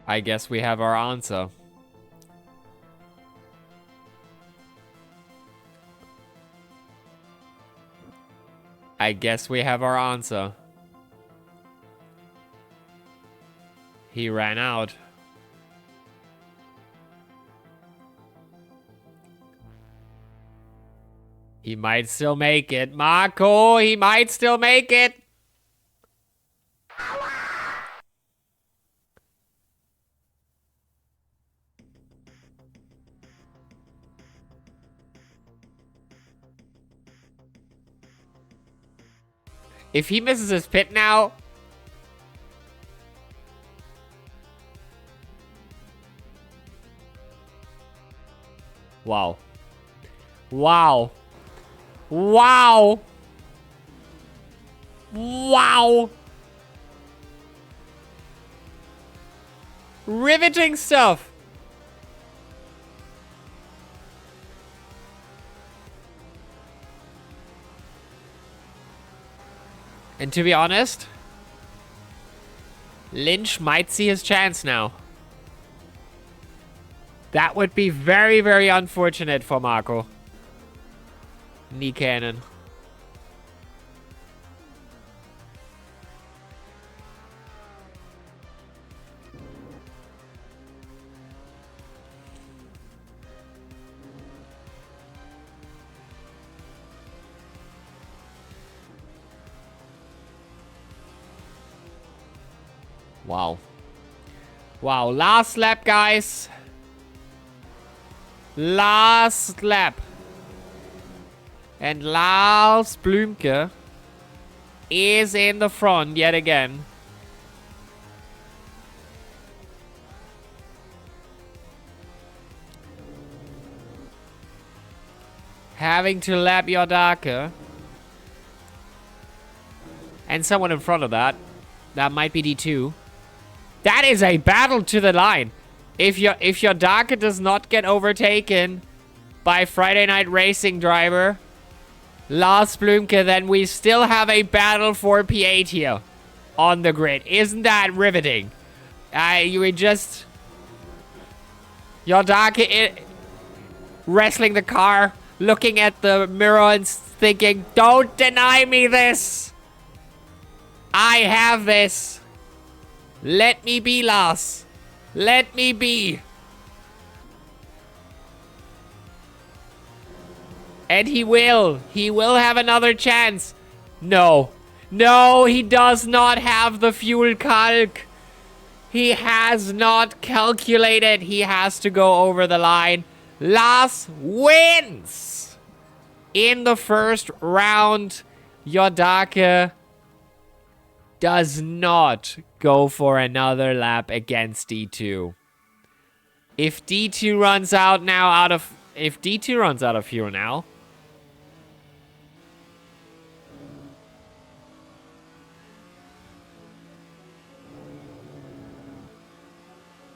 I guess we have our answer. I guess we have our answer. He ran out. He might still make it. Marco, he might still make it. If he misses his pit now... Wow. Wow. Wow. Wow. Riveting stuff. And to be honest, Lynch might see his chance now. That would be very, very unfortunate for Marco. Knee cannon. Wow. Wow, last lap, guys. Last lap. And Lars Blümke is in the front yet again. Having to lap Yordake. And someone in front of that. That might be D2. That is a battle to the line. If Yordake does not get overtaken by Friday Night Racing driver Lars Blümke, then we still have a battle for P8 here on the grid. Isn't that riveting? Yordake wrestling the car, looking at the mirror and thinking, don't deny me this. I have this. Let me be, Lars. Let me be. And he will. He will have another chance. No. No, he does not have the fuel calc. He has not calculated. He has to go over the line. Lars wins. In the first round, Yordake does not go for another lap against D2. If D2 runs out of fuel now,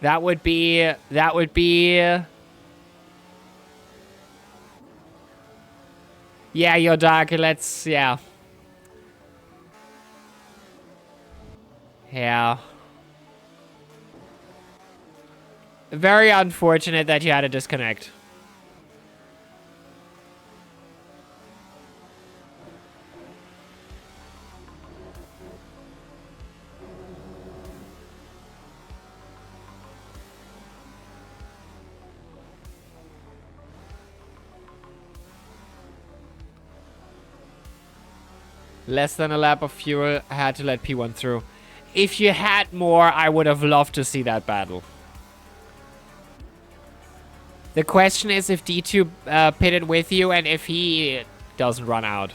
that would be yeah, Yordake, yeah. Very unfortunate that you had to disconnect. Less than a lap of fuel. I had to let P1 through. If you had more, I would have loved to see that battle. The question is if D2 pitted with you and if he doesn't run out.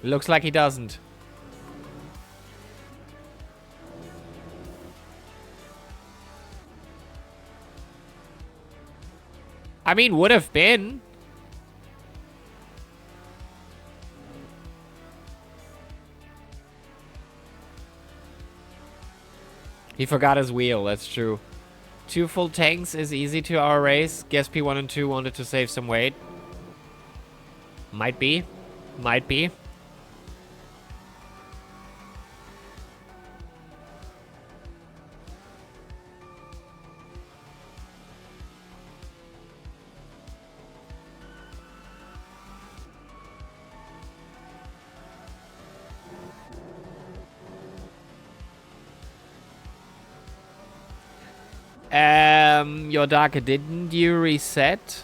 Looks like he doesn't. I mean, would have been. He forgot his wheel, that's true. 2 full tanks is easy to our race. Guess P1 and 2 wanted to save some weight. Might be. Might be. Yordake, didn't you reset?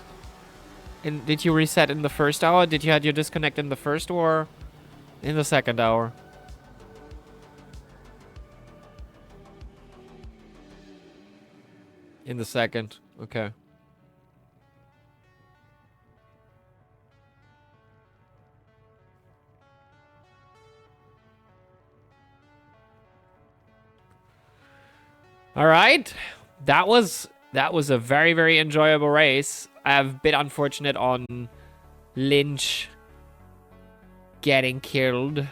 Did you reset in the first hour? Did you have your disconnect in the first or in the second hour? In the second. Okay. All right. That was a very, very enjoyable race. I'm a bit unfortunate on Lynch getting killed.